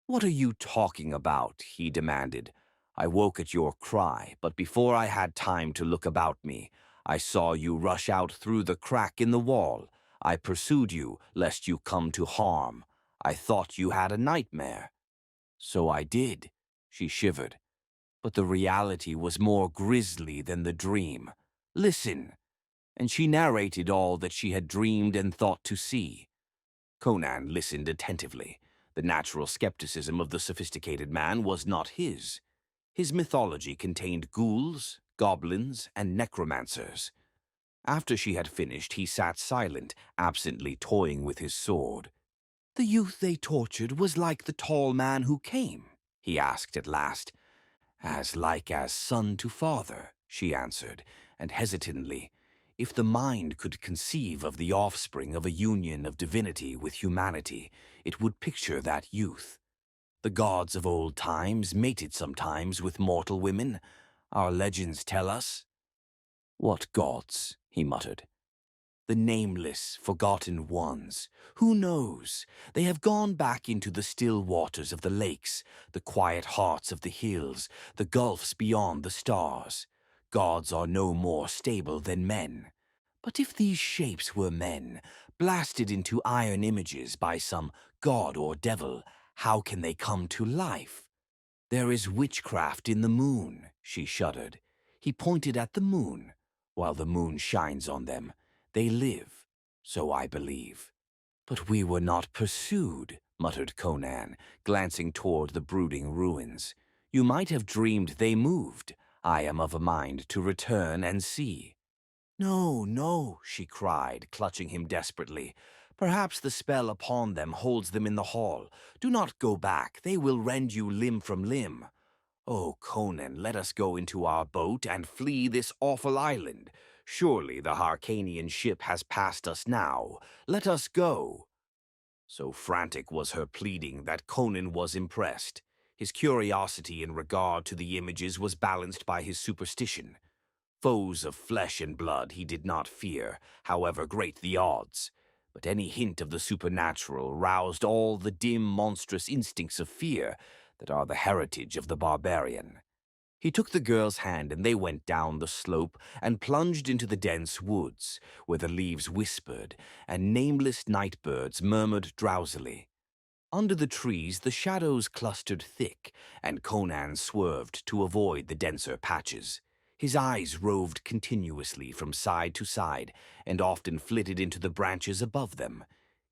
"What are you talking about?" he demanded. "I woke at your cry, but before I had time to look about me, I saw you rush out through the crack in the wall. I pursued you, lest you come to harm. I thought you had a nightmare." "So I did," she shivered. "But the reality was more grisly than the dream. Listen." And she narrated all that she had dreamed and thought to see. Conan listened attentively. The natural skepticism of the sophisticated man was not his. His mythology contained ghouls, goblins, and necromancers. After she had finished, he sat silent, absently toying with his sword. "The youth they tortured was like the tall man who came?" he asked at last. "As like as son to father," she answered, and hesitantly, if the mind could conceive of the offspring of a union of divinity with humanity, it would picture that youth. The gods of old times mated sometimes with mortal women, our legends tell us. "What gods?" he muttered. "The nameless, forgotten ones. Who knows? They have gone back into the still waters of the lakes, the quiet hearts of the hills, the gulfs beyond the stars. Gods are no more stable than men. But if these shapes were men, blasted into iron images by some god or devil, how can they come to life?" "There is witchcraft in the moon," she shuddered. He pointed at the moon. "While the moon shines on them, they live, so I believe." "But we were not pursued," muttered Conan, glancing toward the brooding ruins. "You might have dreamed they moved. I am of a mind to return and see." "No, no," she cried, clutching him desperately. "Perhaps the spell upon them holds them in the hall. Do not go back. They will rend you limb from limb. Oh, Conan, let us go into our boat and flee this awful island. Surely the Hyrcanian ship has passed us now. Let us go." So frantic was her pleading that Conan was impressed. His curiosity in regard to the images was balanced by his superstition. Foes of flesh and blood he did not fear, however great the odds. But any hint of the supernatural roused all the dim, monstrous instincts of fear that are the heritage of the barbarian. He took the girl's hand and they went down the slope and plunged into the dense woods, where the leaves whispered and nameless night birds murmured drowsily. Under the trees, the shadows clustered thick, and Conan swerved to avoid the denser patches. His eyes roved continuously from side to side, and often flitted into the branches above them.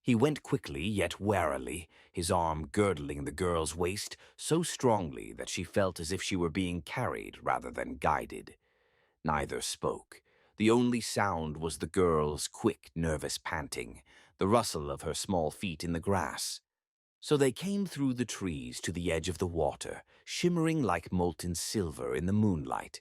He went quickly, yet warily, his arm girdling the girl's waist so strongly that she felt as if she were being carried rather than guided. Neither spoke. The only sound was the girl's quick, nervous panting, the rustle of her small feet in the grass. So they came through the trees to the edge of the water, shimmering like molten silver in the moonlight.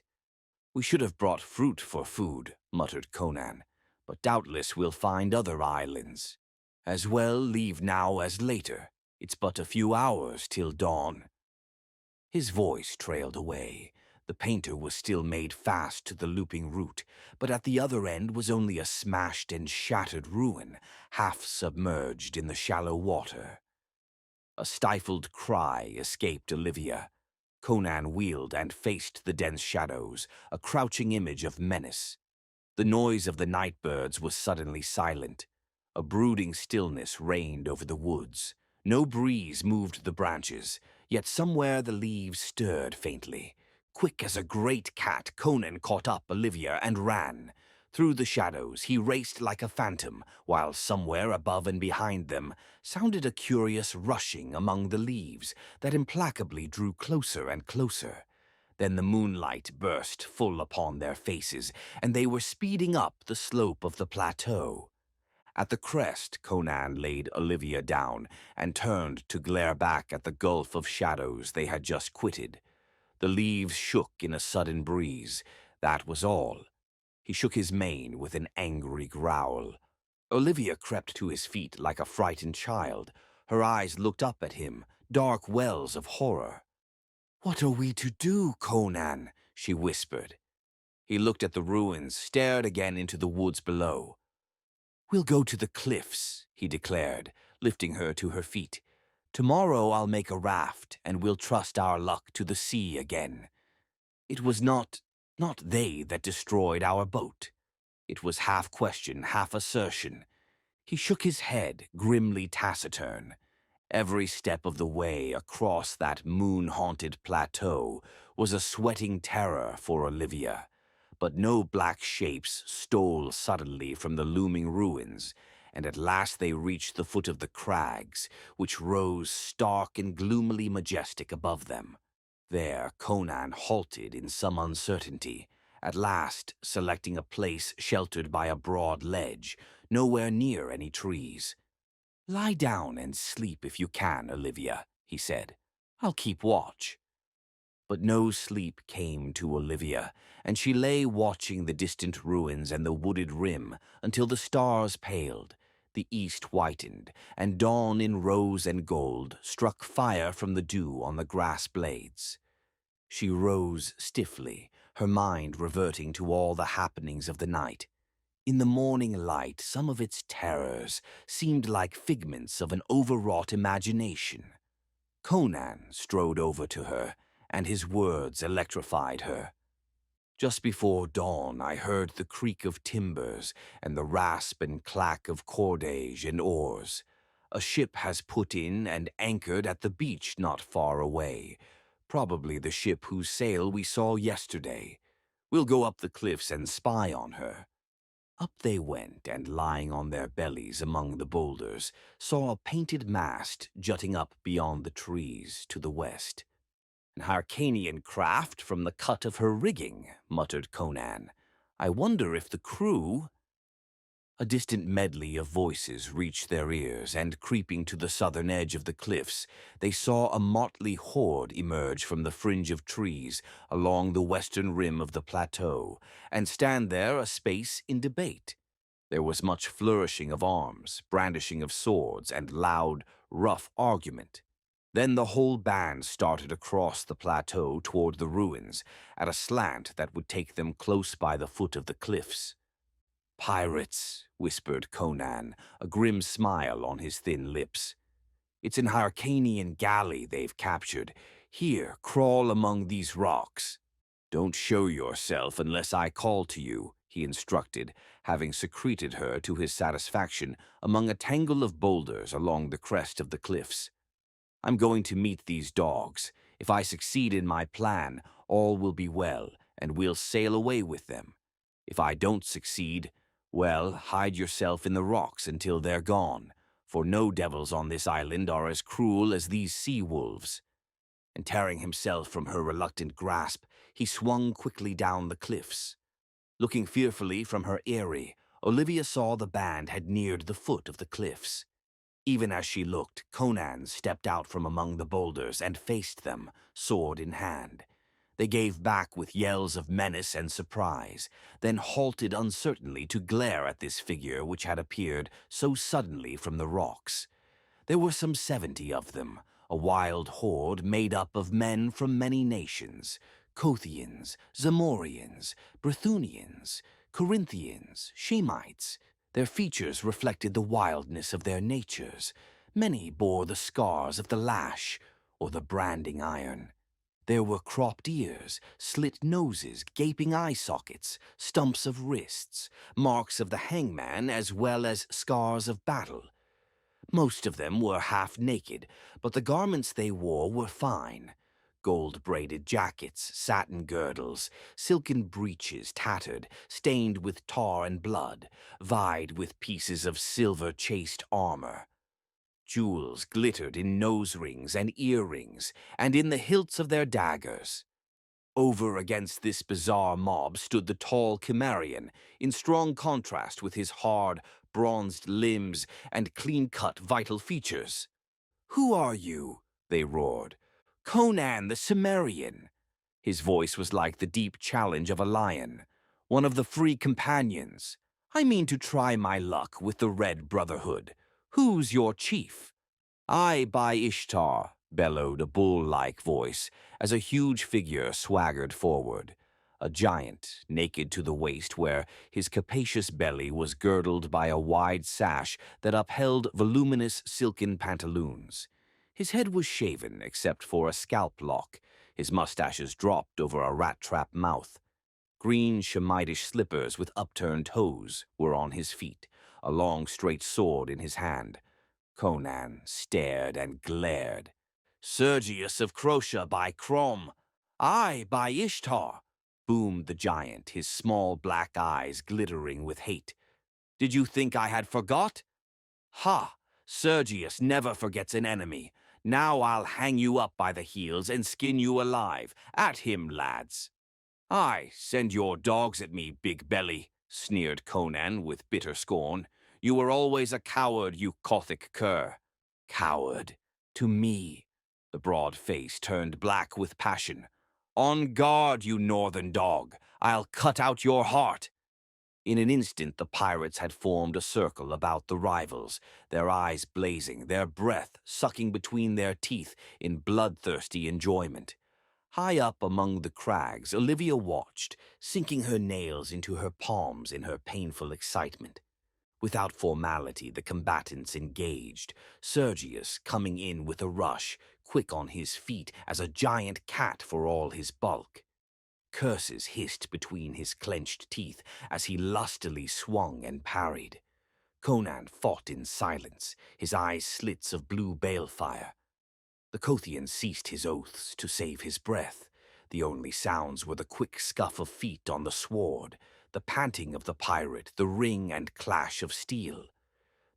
"We should have brought fruit for food," muttered Conan, "but doubtless we'll find other islands. As well leave now as later. It's but a few hours till dawn." His voice trailed away. The painter was still made fast to the looping root, but at the other end was only a smashed and shattered ruin, half submerged in the shallow water. A stifled cry escaped Olivia. Conan wheeled and faced the dense shadows, a crouching image of menace. The noise of the night birds was suddenly silent. A brooding stillness reigned over the woods. No breeze moved the branches, yet somewhere the leaves stirred faintly. Quick as a great cat, Conan caught up Olivia and ran. Through the shadows, he raced like a phantom, while somewhere above and behind them sounded a curious rushing among the leaves that implacably drew closer and closer. Then the moonlight burst full upon their faces, and they were speeding up the slope of the plateau. At the crest, Conan laid Olivia down and turned to glare back at the gulf of shadows they had just quitted. The leaves shook in a sudden breeze. That was all. He shook his mane with an angry growl. Olivia crept to his feet like a frightened child. Her eyes looked up at him, dark wells of horror. "What are we to do, Conan?" she whispered. He looked at the ruins, stared again into the woods below. "We'll go to the cliffs," he declared, lifting her to her feet. "Tomorrow I'll make a raft, and we'll trust our luck to the sea again. It was not they that destroyed our boat." It was half question, half assertion. He shook his head, grimly taciturn. Every step of the way across that moon-haunted plateau was a sweating terror for Olivia. But no black shapes stole suddenly from the looming ruins, and at last they reached the foot of the crags, which rose stark and gloomily majestic above them. There Conan halted in some uncertainty, at last selecting a place sheltered by a broad ledge, nowhere near any trees. "Lie down and sleep if you can, Olivia," he said. "I'll keep watch." But no sleep came to Olivia, and she lay watching the distant ruins and the wooded rim until the stars paled, the east whitened, and dawn in rose and gold struck fire from the dew on the grass blades. She rose stiffly, her mind reverting to all the happenings of the night. In the morning light, some of its terrors seemed like figments of an overwrought imagination. Conan strode over to her, and his words electrified her. "Just before dawn I heard the creak of timbers and the rasp and clack of cordage and oars. A ship has put in and anchored at the beach not far away. Probably the ship whose sail we saw yesterday. We'll go up the cliffs and spy on her." Up they went, and lying on their bellies among the boulders, saw a painted mast jutting up beyond the trees to the west. "An Hyrcanian craft from the cut of her rigging," muttered Conan. "I wonder if the crew—" A distant medley of voices reached their ears, and creeping to the southern edge of the cliffs, they saw a motley horde emerge from the fringe of trees along the western rim of the plateau, and stand there a space in debate. There was much flourishing of arms, brandishing of swords, and loud, rough argument. Then the whole band started across the plateau toward the ruins, at a slant that would take them close by the foot of the cliffs. "Pirates," whispered Conan, a grim smile on his thin lips. "It's an Hyrcanian galley they've captured. Here, crawl among these rocks." "Don't show yourself unless I call to you," he instructed, having secreted her to his satisfaction among a tangle of boulders along the crest of the cliffs. I'm going to meet these dogs. If I succeed in my plan, all will be well, and we'll sail away with them. If I don't succeed, well, hide yourself in the rocks until they're gone, for no devils on this island are as cruel as these sea-wolves." And tearing himself from her reluctant grasp, he swung quickly down the cliffs. Looking fearfully from her eyrie, Olivia saw the band had neared the foot of the cliffs. Even as she looked, Conan stepped out from among the boulders and faced them, sword in hand. They gave back with yells of menace and surprise, then halted uncertainly to glare at this figure which had appeared so suddenly from the rocks. There were some 70 of them, a wild horde made up of men from many nations: Kothians, Zamorians, Brythunians, Corinthians, Shemites. Their features reflected the wildness of their natures. Many bore the scars of the lash or the branding iron. There were cropped ears, slit noses, gaping eye sockets, stumps of wrists, marks of the hangman, as well as scars of battle. Most of them were half naked, but the garments they wore were fine. Gold-braided jackets, satin girdles, silken breeches tattered, stained with tar and blood, vied with pieces of silver-chased armor. Jewels glittered in nose rings and earrings, and in the hilts of their daggers. Over against this bizarre mob stood the tall Cimmerian, in strong contrast with his hard, bronzed limbs and clean-cut vital features. "Who are you?" they roared. "Conan the Cimmerian." His voice was like the deep challenge of a lion. "One of the free companions. I mean to try my luck with the Red Brotherhood. Who's your chief?" "I by Ishtar," bellowed a bull-like voice, as a huge figure swaggered forward. A giant, naked to the waist, where his capacious belly was girdled by a wide sash that upheld voluminous silken pantaloons. His head was shaven except for a scalp lock. His mustaches dropped over a rat-trap mouth. Green Shemitish slippers with upturned toes were on his feet, a long straight sword in his hand. Conan stared and glared. "Sergius of Crotia by Crom. I by Ishtar," boomed the giant, his small black eyes glittering with hate. "Did you think I had forgot? Ha! Sergius never forgets an enemy. Now I'll hang you up by the heels and skin you alive. At him, lads." "Aye, send your dogs at me, big belly," sneered Conan with bitter scorn. "You were always a coward, you Kothic cur." "Coward? To me?" The broad face turned black with passion. "On guard, you northern dog! I'll cut out your heart!" In an instant the pirates had formed a circle about the rivals, their eyes blazing, their breath sucking between their teeth in bloodthirsty enjoyment. High up among the crags, Olivia watched, sinking her nails into her palms in her painful excitement. Without formality, the combatants engaged, Sergius coming in with a rush, quick on his feet as a giant cat for all his bulk. Curses hissed between his clenched teeth as he lustily swung and parried. Conan fought in silence, his eyes slits of blue balefire. The Kothian ceased his oaths to save his breath. The only sounds were the quick scuff of feet on the sward, the panting of the pirate, the ring and clash of steel.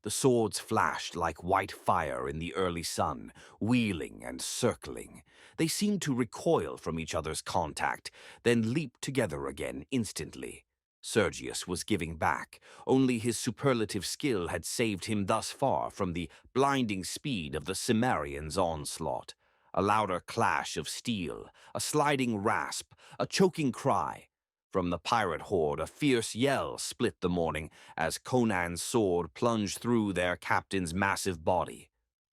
The swords flashed like white fire in the early sun, wheeling and circling. They seemed to recoil from each other's contact, then leap together again instantly. Sergius was giving back. Only his superlative skill had saved him thus far from the blinding speed of the Cimmerian's onslaught. A louder clash of steel, a sliding rasp, a choking cry. From the pirate horde, a fierce yell split the morning as Conan's sword plunged through their captain's massive body.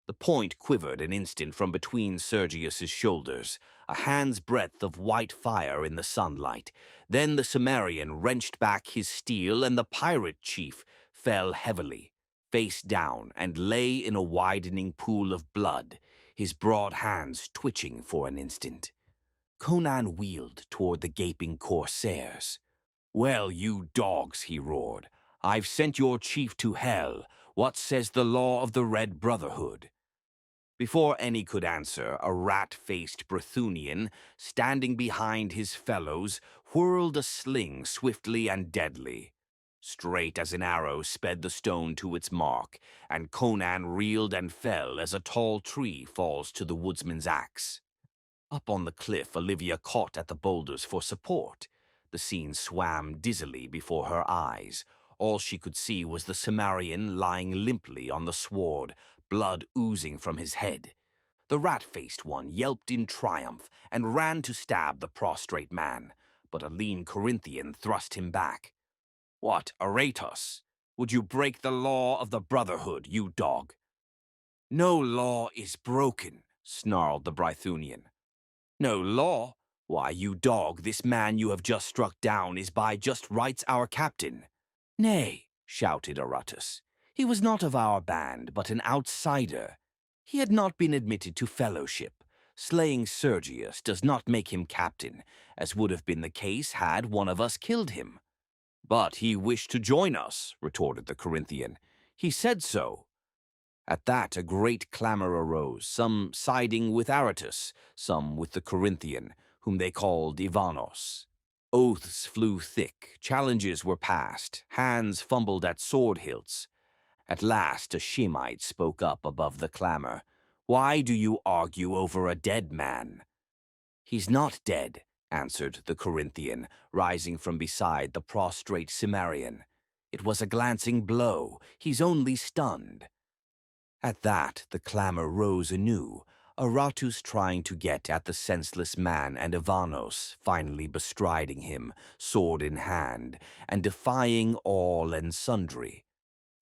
The point quivered an instant from between Sergius's shoulders, a hand's breadth of white fire in the sunlight. Then the Cimmerian wrenched back his steel, and the pirate chief fell heavily, face down, and lay in a widening pool of blood, his broad hands twitching for an instant. Conan wheeled toward the gaping corsairs. "Well, you dogs," he roared, "I've sent your chief to hell. What says the law of the Red Brotherhood?" Before any could answer, a rat-faced Brythunian, standing behind his fellows, whirled a sling swiftly and deadly. Straight as an arrow sped the stone to its mark, and Conan reeled and fell as a tall tree falls to the woodsman's axe. Up on the cliff, Olivia caught at the boulders for support. The scene swam dizzily before her eyes. All she could see was the Cimmerian lying limply on the sward, blood oozing from his head. The rat-faced one yelped in triumph and ran to stab the prostrate man, but a lean Corinthian thrust him back. "What, Aratos? Would you break the law of the Brotherhood, you dog?" "No law is broken," snarled the Brythunian. "No law? Why, you dog, this man you have just struck down is by just rights our captain." "Nay," shouted Aratus, "he was not of our band, but an outsider. He had not been admitted to fellowship. Slaying Sergius does not make him captain, as would have been the case had one of us killed him." "But he wished to join us," retorted the Corinthian. "He said so." At that a great clamor arose, some siding with Aratus, some with the Corinthian, whom they called Ivanos. Oaths flew thick, challenges were passed, hands fumbled at sword hilts. At last a Shemite spoke up above the clamor. "Why do you argue over a dead man?" "He's not dead," answered the Corinthian, rising from beside the prostrate Cimmerian. "It was a glancing blow. He's only stunned." At that the clamor rose anew, Aratus trying to get at the senseless man and Ivanos finally bestriding him, sword in hand, and defying all and sundry.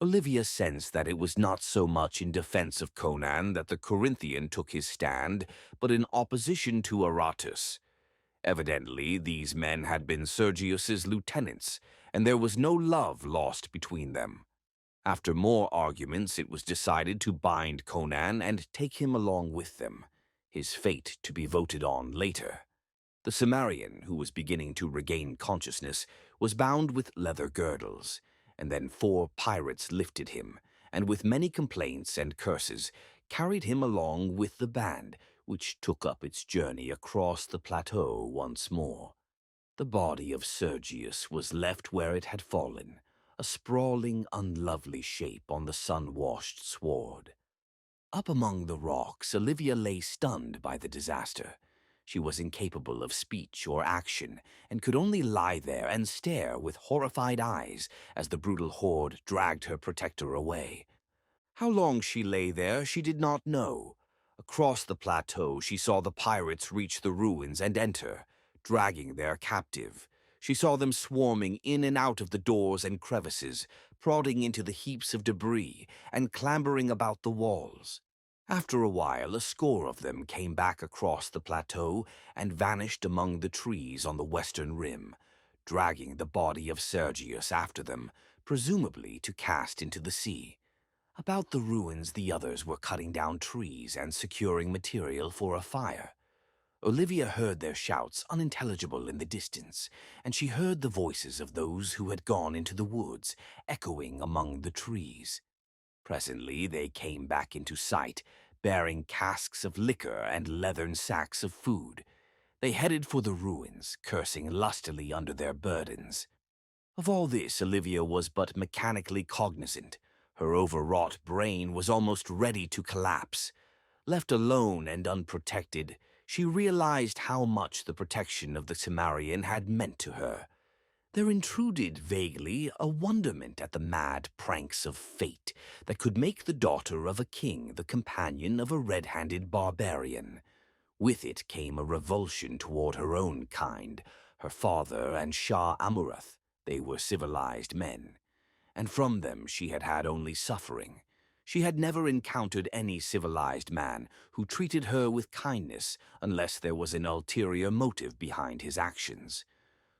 Olivia sensed that it was not so much in defense of Conan that the Corinthian took his stand, but in opposition to Aratus. Evidently, these men had been Sergius's lieutenants, and there was no love lost between them. After more arguments, it was decided to bind Conan and take him along with them, his fate to be voted on later. The Cimmerian, who was beginning to regain consciousness, was bound with leather girdles, and then 4 pirates lifted him, and with many complaints and curses, carried him along with the band, which took up its journey across the plateau once more. The body of Sergius was left where it had fallen, a sprawling, unlovely shape on the sun-washed sward. Up among the rocks, Olivia lay stunned by the disaster. She was incapable of speech or action, and could only lie there and stare with horrified eyes as the brutal horde dragged her protector away. How long she lay there, she did not know. Across the plateau, she saw the pirates reach the ruins and enter, dragging their captive. She saw them swarming in and out of the doors and crevices, prodding into the heaps of debris, and clambering about the walls. After a while, a score of them came back across the plateau and vanished among the trees on the western rim, dragging the body of Sergius after them, presumably to cast into the sea. About the ruins, the others were cutting down trees and securing material for a fire. Olivia heard their shouts unintelligible in the distance, and she heard the voices of those who had gone into the woods, echoing among the trees. Presently they came back into sight, bearing casks of liquor and leathern sacks of food. They headed for the ruins, cursing lustily under their burdens. Of all this Olivia was but mechanically cognizant. Her overwrought brain was almost ready to collapse. Left alone and unprotected, she realized how much the protection of the Cimmerian had meant to her. There intruded vaguely a wonderment at the mad pranks of fate that could make the daughter of a king the companion of a red-handed barbarian. With it came a revulsion toward her own kind, her father and Shah Amurath. They were civilized men, and from them she had had only suffering. She had never encountered any civilized man who treated her with kindness unless there was an ulterior motive behind his actions.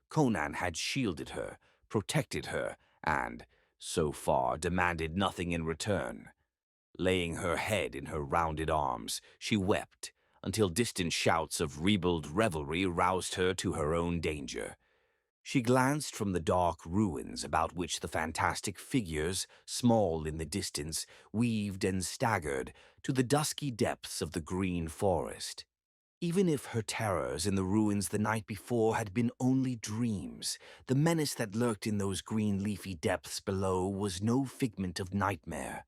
Conan had shielded her, protected her, and, so far, demanded nothing in return. Laying her head in her rounded arms, she wept, until distant shouts of ribald revelry roused her to her own danger. She glanced from the dark ruins about which the fantastic figures, small in the distance, weaved and staggered, to the dusky depths of the green forest. Even if her terrors in the ruins the night before had been only dreams, the menace that lurked in those green leafy depths below was no figment of nightmare.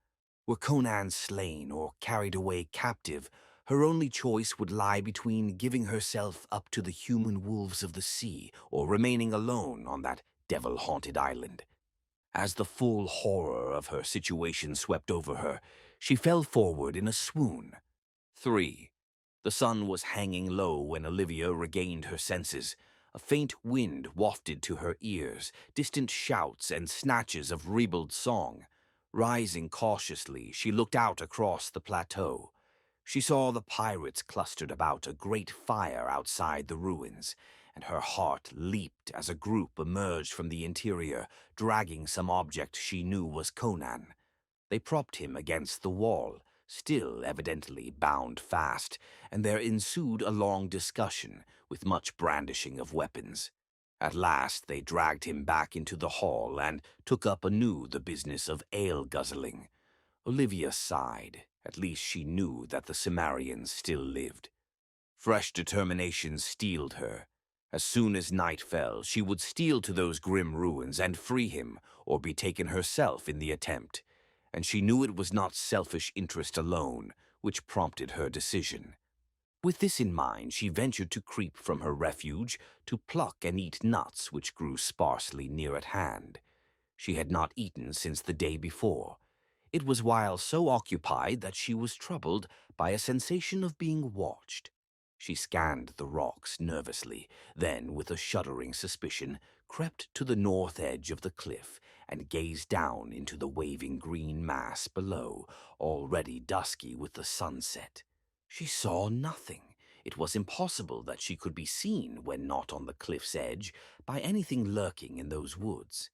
Were Conan slain or carried away captive, her only choice would lie between giving herself up to the human wolves of the sea or remaining alone on that devil-haunted island. As the full horror of her situation swept over her, she fell forward in a swoon. 3. The sun was hanging low when Olivia regained her senses. A faint wind wafted to her ears, distant shouts and snatches of ribald song. Rising cautiously, she looked out across the plateau. She saw the pirates clustered about a great fire outside the ruins, and her heart leaped as a group emerged from the interior, dragging some object she knew was Conan. They propped him against the wall, still evidently bound fast, and there ensued a long discussion, with much brandishing of weapons. At last they dragged him back into the hall and took up anew the business of ale-guzzling. Olivia sighed. At least she knew that the Cimmerians still lived. Fresh determination steeled her. As soon as night fell, she would steal to those grim ruins and free him, or be taken herself in the attempt. And she knew it was not selfish interest alone which prompted her decision. With this in mind, she ventured to creep from her refuge to pluck and eat nuts which grew sparsely near at hand. She had not eaten since the day before. It was while so occupied that she was troubled by a sensation of being watched. She scanned the rocks nervously, then, with a shuddering suspicion, crept to the north edge of the cliff and gazed down into the waving green mass below, already dusky with the sunset. She saw nothing. It was impossible that she could be seen when not on the cliff's edge by anything lurking in those woods.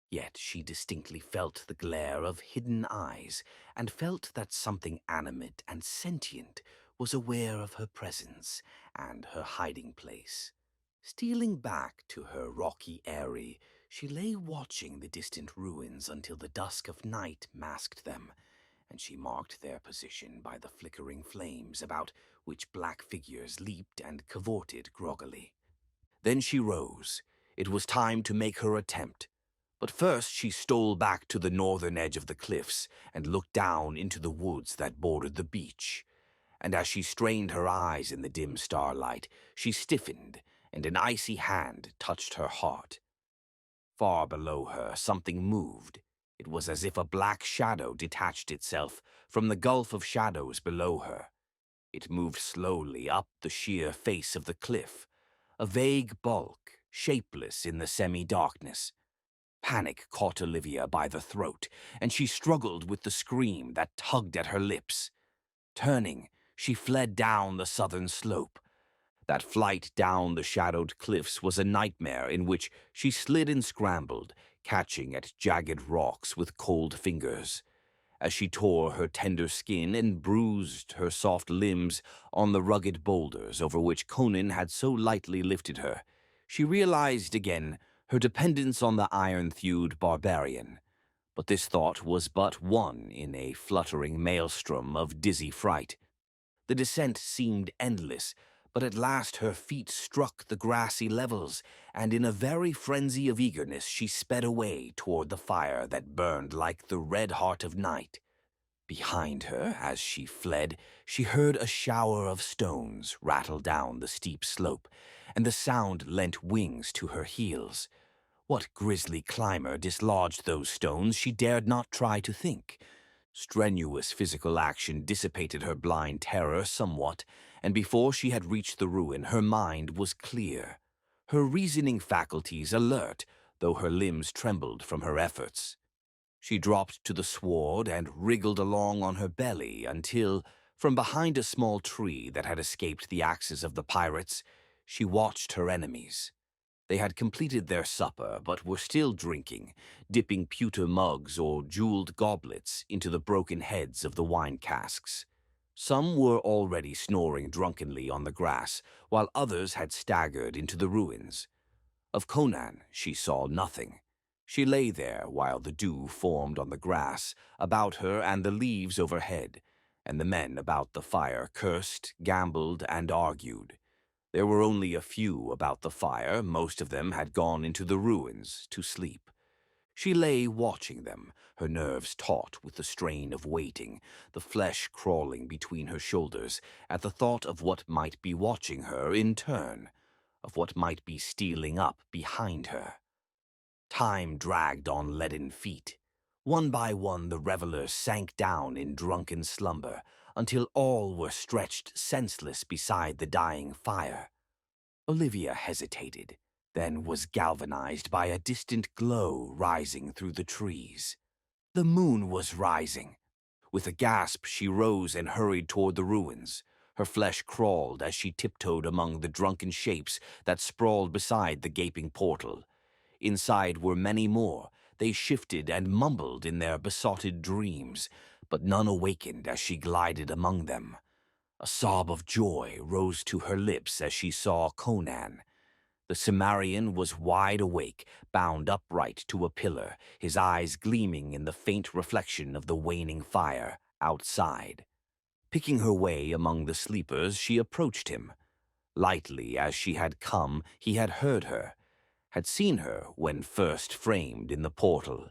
Yet she distinctly felt the glare of hidden eyes, and felt that something animate and sentient was aware of her presence and her hiding place. Stealing back to her rocky eyrie, she lay watching the distant ruins until the dusk of night masked them, and she marked their position by the flickering flames about which black figures leaped and cavorted groggily. Then she rose. It was time to make her attempt. But first she stole back to the northern edge of the cliffs and looked down into the woods that bordered the beach. And as she strained her eyes in the dim starlight, she stiffened, and an icy hand touched her heart. Far below her, something moved. It was as if a black shadow detached itself from the gulf of shadows below her. It moved slowly up the sheer face of the cliff, a vague bulk, shapeless in the semi-darkness. Panic caught Olivia by the throat, and she struggled with the scream that tugged at her lips. Turning, she fled down the southern slope. That flight down the shadowed cliffs was a nightmare in which she slid and scrambled, catching at jagged rocks with cold fingers. As she tore her tender skin and bruised her soft limbs on the rugged boulders over which Conan had so lightly lifted her, she realized again her dependence on the iron-thewed barbarian. But this thought was but one in a fluttering maelstrom of dizzy fright. The descent seemed endless, but at last her feet struck the grassy levels, and in a very frenzy of eagerness she sped away toward the fire that burned like the red heart of night. Behind her, as she fled, she heard a shower of stones rattle down the steep slope, and the sound lent wings to her heels. What grisly climber dislodged those stones she dared not try to think. Strenuous physical action dissipated her blind terror somewhat, and before she had reached the ruin, her mind was clear, her reasoning faculties alert, though her limbs trembled from her efforts. She dropped to the sward and wriggled along on her belly until, from behind a small tree that had escaped the axes of the pirates, she watched her enemies. They had completed their supper, but were still drinking, dipping pewter mugs or jeweled goblets into the broken heads of the wine casks. Some were already snoring drunkenly on the grass, while others had staggered into the ruins. Of Conan she saw nothing. She lay there while the dew formed on the grass about her and the leaves overhead, and the men about the fire cursed, gambled, and argued. There were only a few about the fire. Most of them had gone into the ruins to sleep. She lay watching them, her nerves taut with the strain of waiting, the flesh crawling between her shoulders at the thought of what might be watching her in turn, of what might be stealing up behind her. Time dragged on leaden feet. One by one the revelers sank down in drunken slumber, until all were stretched senseless beside the dying fire. Olivia hesitated, then was galvanized by a distant glow rising through the trees. The moon was rising. With a gasp, she rose and hurried toward the ruins. Her flesh crawled as she tiptoed among the drunken shapes that sprawled beside the gaping portal. Inside were many more. They shifted and mumbled in their besotted dreams, but none awakened as she glided among them. A sob of joy rose to her lips as she saw Conan. The Cimmerian was wide awake, bound upright to a pillar, his eyes gleaming in the faint reflection of the waning fire outside. Picking her way among the sleepers, she approached him. Lightly as she had come, he had heard her, had seen her when first framed in the portal.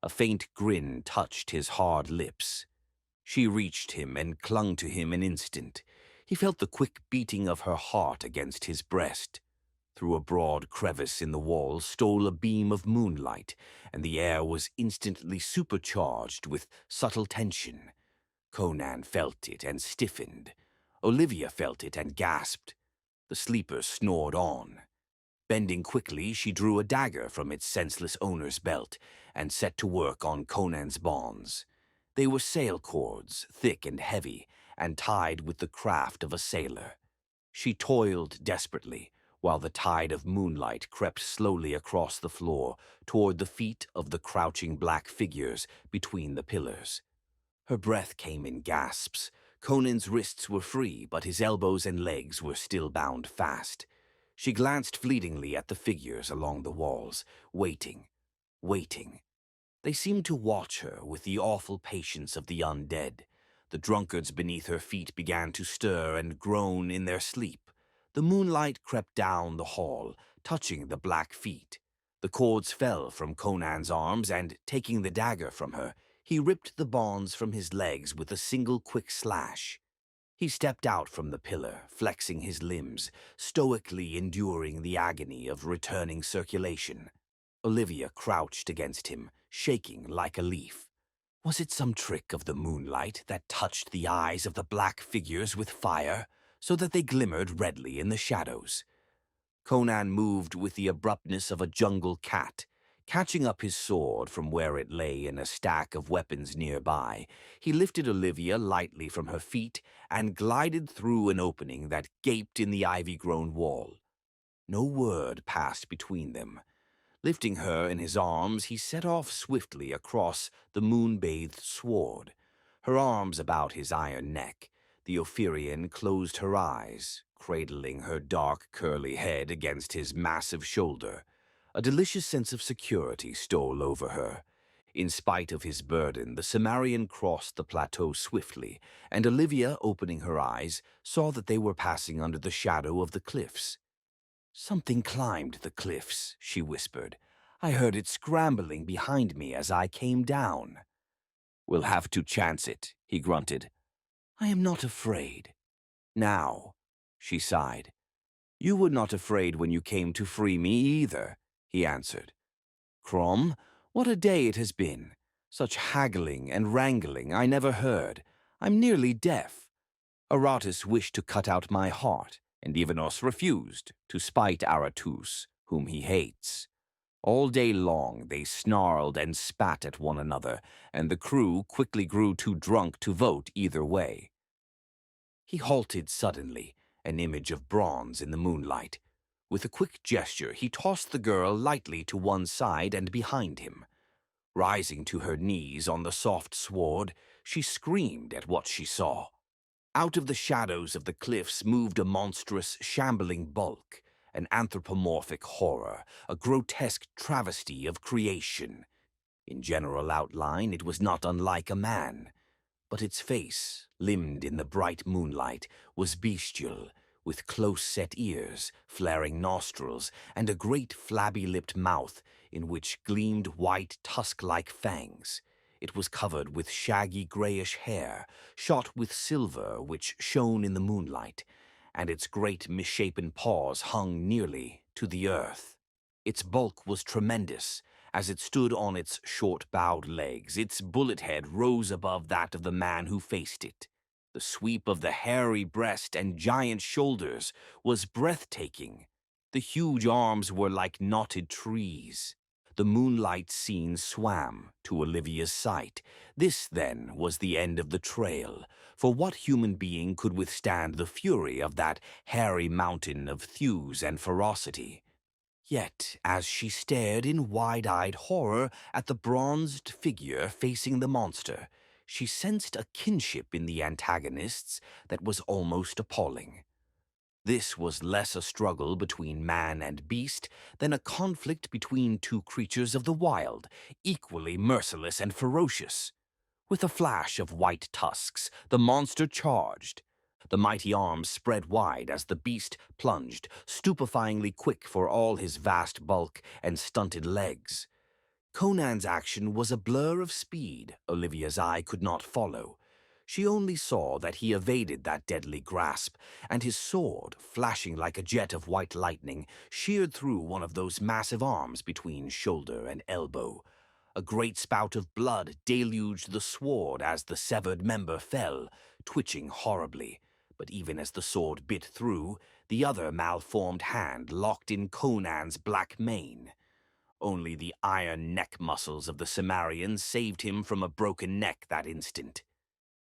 A faint grin touched his hard lips. She reached him and clung to him an instant. He felt the quick beating of her heart against his breast. Through a broad crevice in the wall stole a beam of moonlight, and the air was instantly supercharged with subtle tension. Conan felt it and stiffened. Olivia felt it and gasped. The sleeper snored on. Bending quickly, she drew a dagger from its senseless owner's belt and set to work on Conan's bonds. They were sail cords, thick and heavy, and tied with the craft of a sailor. She toiled desperately, while the tide of moonlight crept slowly across the floor toward the feet of the crouching black figures between the pillars. Her breath came in gasps. Conan's wrists were free, but his elbows and legs were still bound fast. She glanced fleetingly at the figures along the walls, waiting, waiting. They seemed to watch her with the awful patience of the undead. The drunkards beneath her feet began to stir and groan in their sleep. The moonlight crept down the hall, touching the black feet. The cords fell from Conan's arms, and, taking the dagger from her, he ripped the bonds from his legs with a single quick slash. He stepped out from the pillar, flexing his limbs, stoically enduring the agony of returning circulation. Olivia crouched against him, shaking like a leaf. Was it some trick of the moonlight that touched the eyes of the black figures with fire, so that they glimmered redly in the shadows? Conan moved with the abruptness of a jungle cat. Catching up his sword from where it lay in a stack of weapons nearby, he lifted Olivia lightly from her feet and glided through an opening that gaped in the ivy-grown wall. No word passed between them. Lifting her in his arms, he set off swiftly across the moon-bathed sward, her arms about his iron neck. The Ophirian closed her eyes, cradling her dark, curly head against his massive shoulder. A delicious sense of security stole over her. In spite of his burden, the Cimmerian crossed the plateau swiftly, and Olivia, opening her eyes, saw that they were passing under the shadow of the cliffs. "Something climbed the cliffs," she whispered. "I heard it scrambling behind me as I came down." "We'll have to chance it," he grunted. "I am not afraid." "Now," she sighed. "You were not afraid when you came to free me either," he answered. "Crom, what a day it has been. Such haggling and wrangling I never heard. I'm nearly deaf. Aratus wished to cut out my heart, and Ivanos refused, to spite Aratus, whom he hates. All day long they snarled and spat at one another, and the crew quickly grew too drunk to vote either way." He halted suddenly, an image of bronze in the moonlight. With a quick gesture, he tossed the girl lightly to one side and behind him. Rising to her knees on the soft sward, she screamed at what she saw. Out of the shadows of the cliffs moved a monstrous, shambling bulk, an anthropomorphic horror, a grotesque travesty of creation. In general outline, it was not unlike a man, but its face, limned in the bright moonlight, was bestial, with close-set ears, flaring nostrils, and a great flabby-lipped mouth in which gleamed white tusk-like fangs. It was covered with shaggy grayish hair, shot with silver which shone in the moonlight, and its great misshapen paws hung nearly to the earth. Its bulk was tremendous. As it stood on its short-bowed legs, its bullet head rose above that of the man who faced it. The sweep of the hairy breast and giant shoulders was breathtaking. The huge arms were like knotted trees. The moonlight scene swam to Olivia's sight. This, then, was the end of the trail, for what human being could withstand the fury of that hairy mountain of thews and ferocity? Yet, as she stared in wide-eyed horror at the bronzed figure facing the monster, she sensed a kinship in the antagonists that was almost appalling. This was less a struggle between man and beast than a conflict between two creatures of the wild, equally merciless and ferocious. With a flash of white tusks, the monster charged. The mighty arms spread wide as the beast plunged, stupefyingly quick for all his vast bulk and stunted legs. Conan's action was a blur of speed Olivia's eye could not follow. She only saw that he evaded that deadly grasp, and his sword, flashing like a jet of white lightning, sheared through one of those massive arms between shoulder and elbow. A great spout of blood deluged the sword as the severed member fell, twitching horribly. But even as the sword bit through, the other malformed hand locked in Conan's black mane. Only the iron neck muscles of the Cimmerian saved him from a broken neck that instant.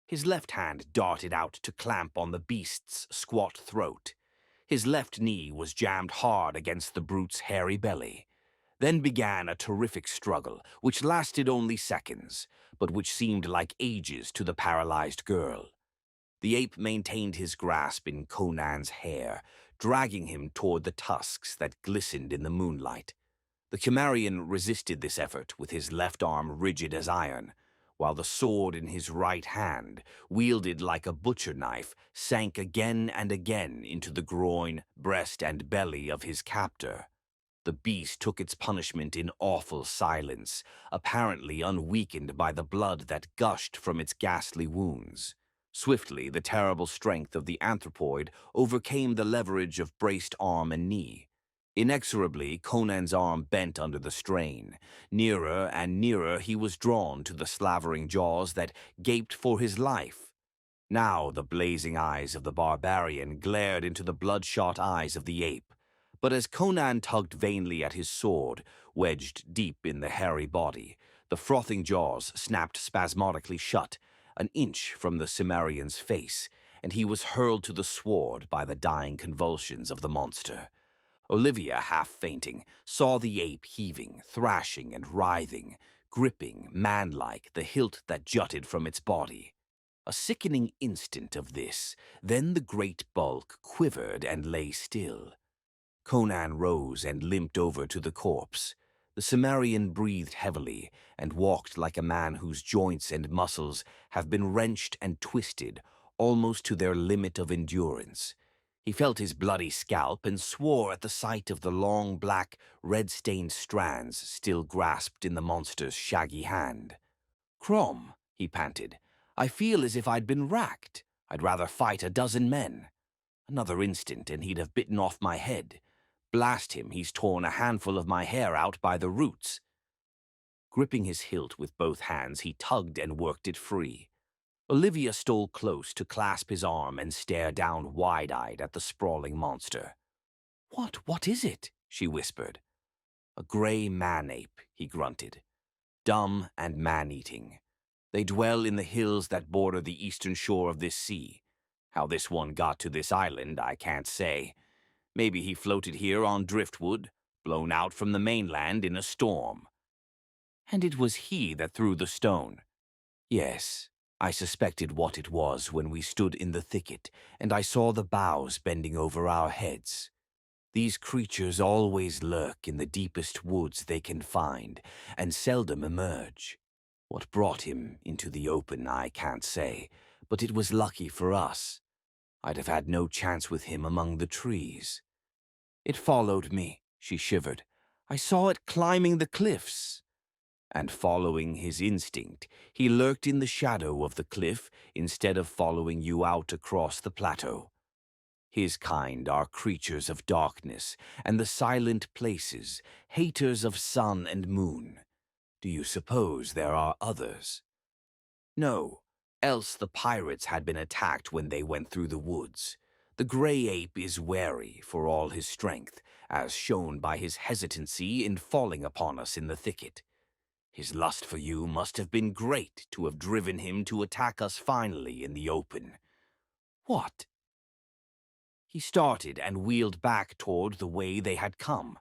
His left hand darted out to clamp on the beast's squat throat. His left knee was jammed hard against the brute's hairy belly. Then began a terrific struggle, which lasted only seconds, but which seemed like ages to the paralyzed girl. The ape maintained his grasp in Conan's hair, dragging him toward the tusks that glistened in the moonlight. The Cimmerian resisted this effort with his left arm rigid as iron, while the sword in his right hand, wielded like a butcher knife, sank again and again into the groin, breast, and belly of his captor. The beast took its punishment in awful silence, apparently unweakened by the blood that gushed from its ghastly wounds. Swiftly, the terrible strength of the anthropoid overcame the leverage of braced arm and knee. Inexorably, Conan's arm bent under the strain. Nearer and nearer he was drawn to the slavering jaws that gaped for his life. Now the blazing eyes of the barbarian glared into the bloodshot eyes of the ape. But as Conan tugged vainly at his sword, wedged deep in the hairy body, the frothing jaws snapped spasmodically shut, an inch from the Cimmerian's face, and he was hurled to the sward by the dying convulsions of the monster. Olivia, half fainting, saw the ape heaving, thrashing, and writhing, gripping, man-like, the hilt that jutted from its body. A sickening instant of this, then the great bulk quivered and lay still. Conan rose and limped over to the corpse. The Cimmerian breathed heavily and walked like a man whose joints and muscles have been wrenched and twisted, almost to their limit of endurance. He felt his bloody scalp and swore at the sight of the long, black, red-stained strands still grasped in the monster's shaggy hand. "Crom," he panted, "I feel as if I'd been racked. I'd rather fight a dozen men. Another instant and he'd have bitten off my head. Blast him, he's torn a handful of my hair out by the roots." Gripping his hilt with both hands, he tugged and worked it free. Olivia stole close to clasp his arm and stare down wide-eyed at the sprawling monster. What is it?" she whispered. "A gray man-ape," he grunted. "Dumb and man-eating. They dwell in the hills that border the eastern shore of this sea. How this one got to this island, I can't say. Maybe he floated here on driftwood, blown out from the mainland in a storm." "And it was he that threw the stone?" "Yes. I suspected what it was when we stood in the thicket, and I saw the boughs bending over our heads. These creatures always lurk in the deepest woods they can find, and seldom emerge. What brought him into the open I can't say, but it was lucky for us. I'd have had no chance with him among the trees. It followed me, she shivered. I saw it climbing the cliffs. And following his instinct, he lurked in the shadow of the cliff instead of following you out across the plateau. His kind are creatures of darkness and the silent places, haters of sun and moon. Do you suppose there are others? No, else the pirates had been attacked when they went through the woods. The gray ape is wary for all his strength, as shown by his hesitancy in falling upon us in the thicket. His lust for you must have been great to have driven him to attack us finally in the open. What? He started and wheeled back toward the way they had come.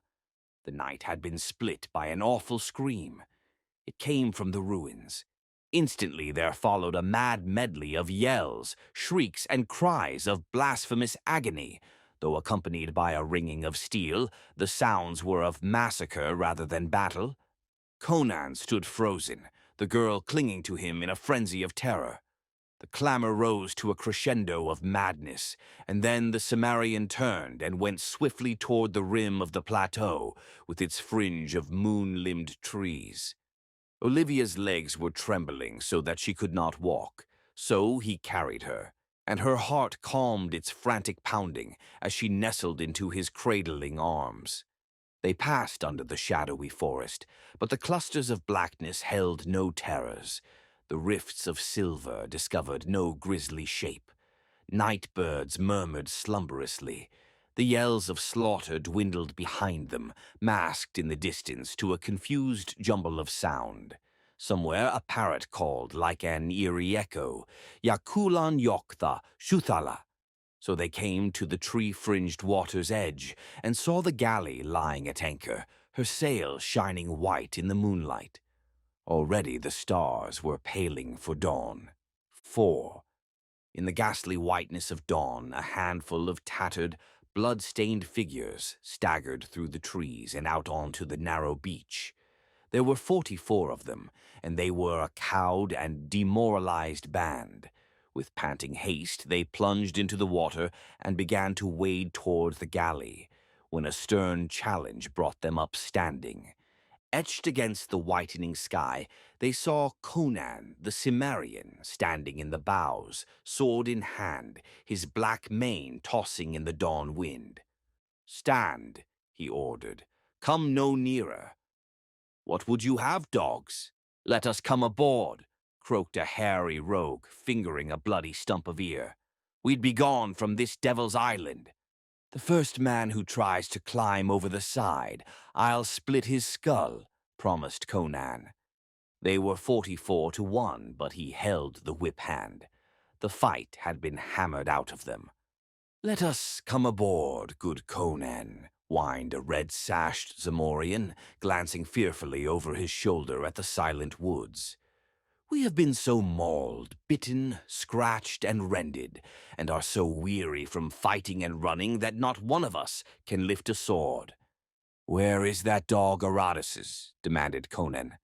The night had been split by an awful scream. It came from the ruins. Instantly there followed a mad medley of yells, shrieks, and cries of blasphemous agony. Though accompanied by a ringing of steel, the sounds were of massacre rather than battle. Conan stood frozen, the girl clinging to him in a frenzy of terror. The clamor rose to a crescendo of madness, and then the Cimmerian turned and went swiftly toward the rim of the plateau with its fringe of moon-limbed trees. Olivia's legs were trembling so that she could not walk, so he carried her, and her heart calmed its frantic pounding as she nestled into his cradling arms. They passed under the shadowy forest, but the clusters of blackness held no terrors. The rifts of silver discovered no grisly shape. Night birds murmured slumberously. The yells of slaughter dwindled behind them, masked in the distance to a confused jumble of sound. Somewhere a parrot called, like an eerie echo, Yakulan Yoktha Shuthala. So they came to the tree-fringed water's edge and saw the galley lying at anchor, her sails shining white in the moonlight. Already the stars were paling for dawn. 4. In the ghastly whiteness of dawn, a handful of tattered, blood-stained figures staggered through the trees and out onto the narrow beach. There were 44 of them, and they were a cowed and demoralized band. With panting haste, they plunged into the water and began to wade toward the galley, when a stern challenge brought them up standing. Etched against the whitening sky, they saw Conan the Cimmerian standing in the bows, sword in hand, his black mane tossing in the dawn wind. "Stand," he ordered. "Come no nearer." "What would you have, dogs?" "Let us come aboard," croaked a hairy rogue, fingering a bloody stump of ear. "We'd be gone from this devil's island. The first man who tries to climb over the side, I'll split his skull," promised Conan. They were 44 to 1, but he held the whip hand. The fight had been hammered out of them. "Let us come aboard, good Conan," whined a red-sashed Zamorian, glancing fearfully over his shoulder at the silent woods. "We have been so mauled, bitten, scratched, and rended, and are so weary from fighting and running that not one of us can lift a sword." "Where is that dog Aratus?" demanded Conan.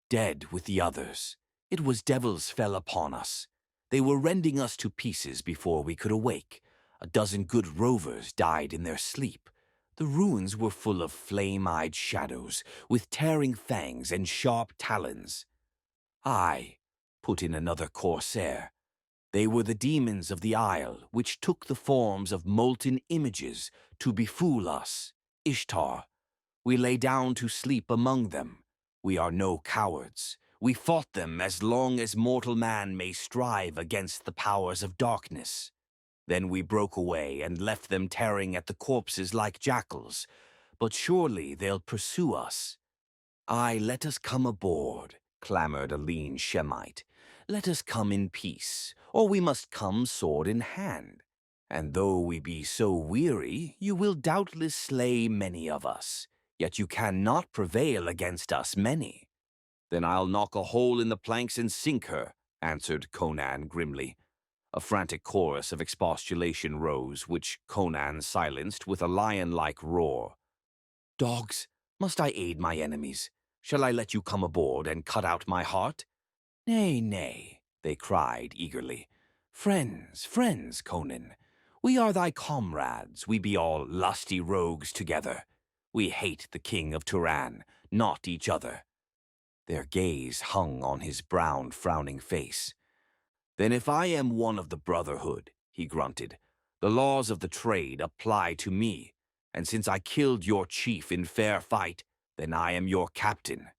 "Dead with the others. It was devils fell upon us. They were rending us to pieces before we could awake. A dozen good rovers died in their sleep. The ruins were full of flame-eyed shadows, with tearing fangs and sharp talons." "Aye," put in another corsair. "They were the demons of the isle, which took the forms of molten images to befool us. Ishtar. We lay down to sleep among them. We are no cowards. We fought them as long as mortal man may strive against the powers of darkness. Then we broke away and left them tearing at the corpses like jackals. But surely they'll pursue us." "Aye, let us come aboard," clamored a lean Shemite. "Let us come in peace, or we must come sword in hand. And though we be so weary, you will doubtless slay many of us, yet you cannot prevail against us many." "Then I'll knock a hole in the planks and sink her," answered Conan grimly. A frantic chorus of expostulation rose, which Conan silenced with a lion-like roar. "Dogs, must I aid my enemies? Shall I let you come aboard and cut out my heart?" "Nay, nay," they cried eagerly. "Friends, friends, Conan. We are thy comrades, we be all lusty rogues together. We hate the king of Turan, not each other." Their gaze hung on his brown, frowning face. "Then if I am one of the Brotherhood," he grunted, "the laws of the trade apply to me, and since I killed your chief in fair fight, then I am your captain."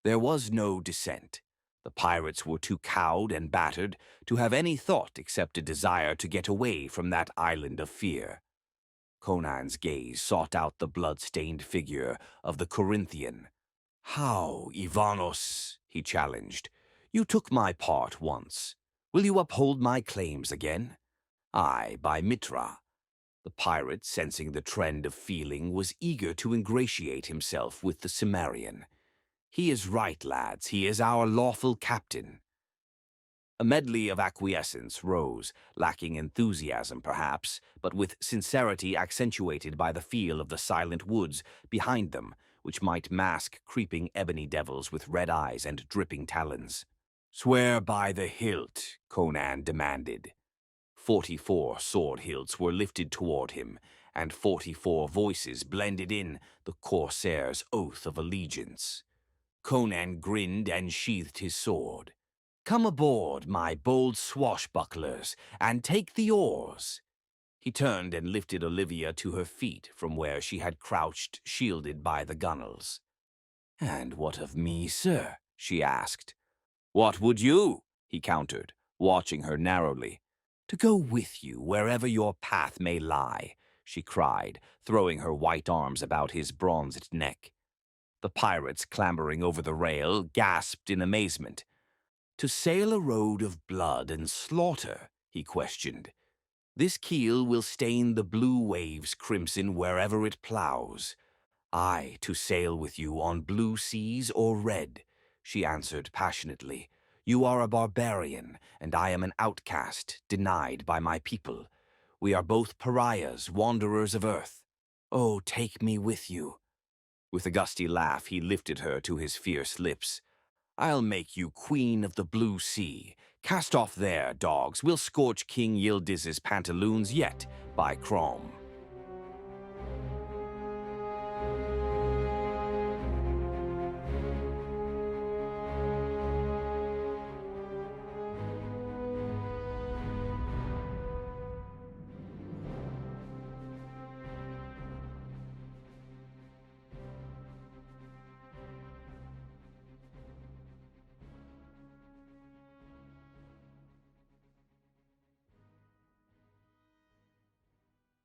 There was no dissent. The pirates were too cowed and battered to have any thought except a desire to get away from that island of fear. Conan's gaze sought out the blood-stained figure of the Corinthian. "How, Ivanos?" he challenged. "You took my part once. Will you uphold my claims again?" "Aye, by Mitra." The pirate, sensing the trend of feeling, was eager to ingratiate himself with the Cimmerian. "He is right, lads. He is our lawful captain." A medley of acquiescence rose, lacking enthusiasm perhaps, but with sincerity accentuated by the feel of the silent woods behind them, which might mask creeping ebony devils with red eyes and dripping talons. "Swear by the hilt," Conan demanded. 44 sword hilts were lifted toward him, and 44 voices blended in the corsair's oath of allegiance. Conan grinned and sheathed his sword. "Come aboard, my bold swashbucklers, and take the oars." He turned and lifted Olivia to her feet from where she had crouched, shielded by the gunwales. "And what of me, sir?" she asked. "What would you?" he countered, watching her narrowly. "To go with you wherever your path may lie," she cried, throwing her white arms about his bronzed neck. The pirates, clambering over the rail, gasped in amazement. "To sail a road of blood and slaughter?" he questioned. "This keel will stain the blue waves crimson wherever it plows." "Aye, to sail with you on blue seas or red," she answered passionately. "You are a barbarian, and I am an outcast, denied by my people. We are both pariahs, wanderers of earth. Oh, take me with you." With a gusty laugh, he lifted her to his fierce lips. "I'll make you queen of the blue sea. Cast off there, dogs. We'll scorch King Yildiz's pantaloons yet, by Crom."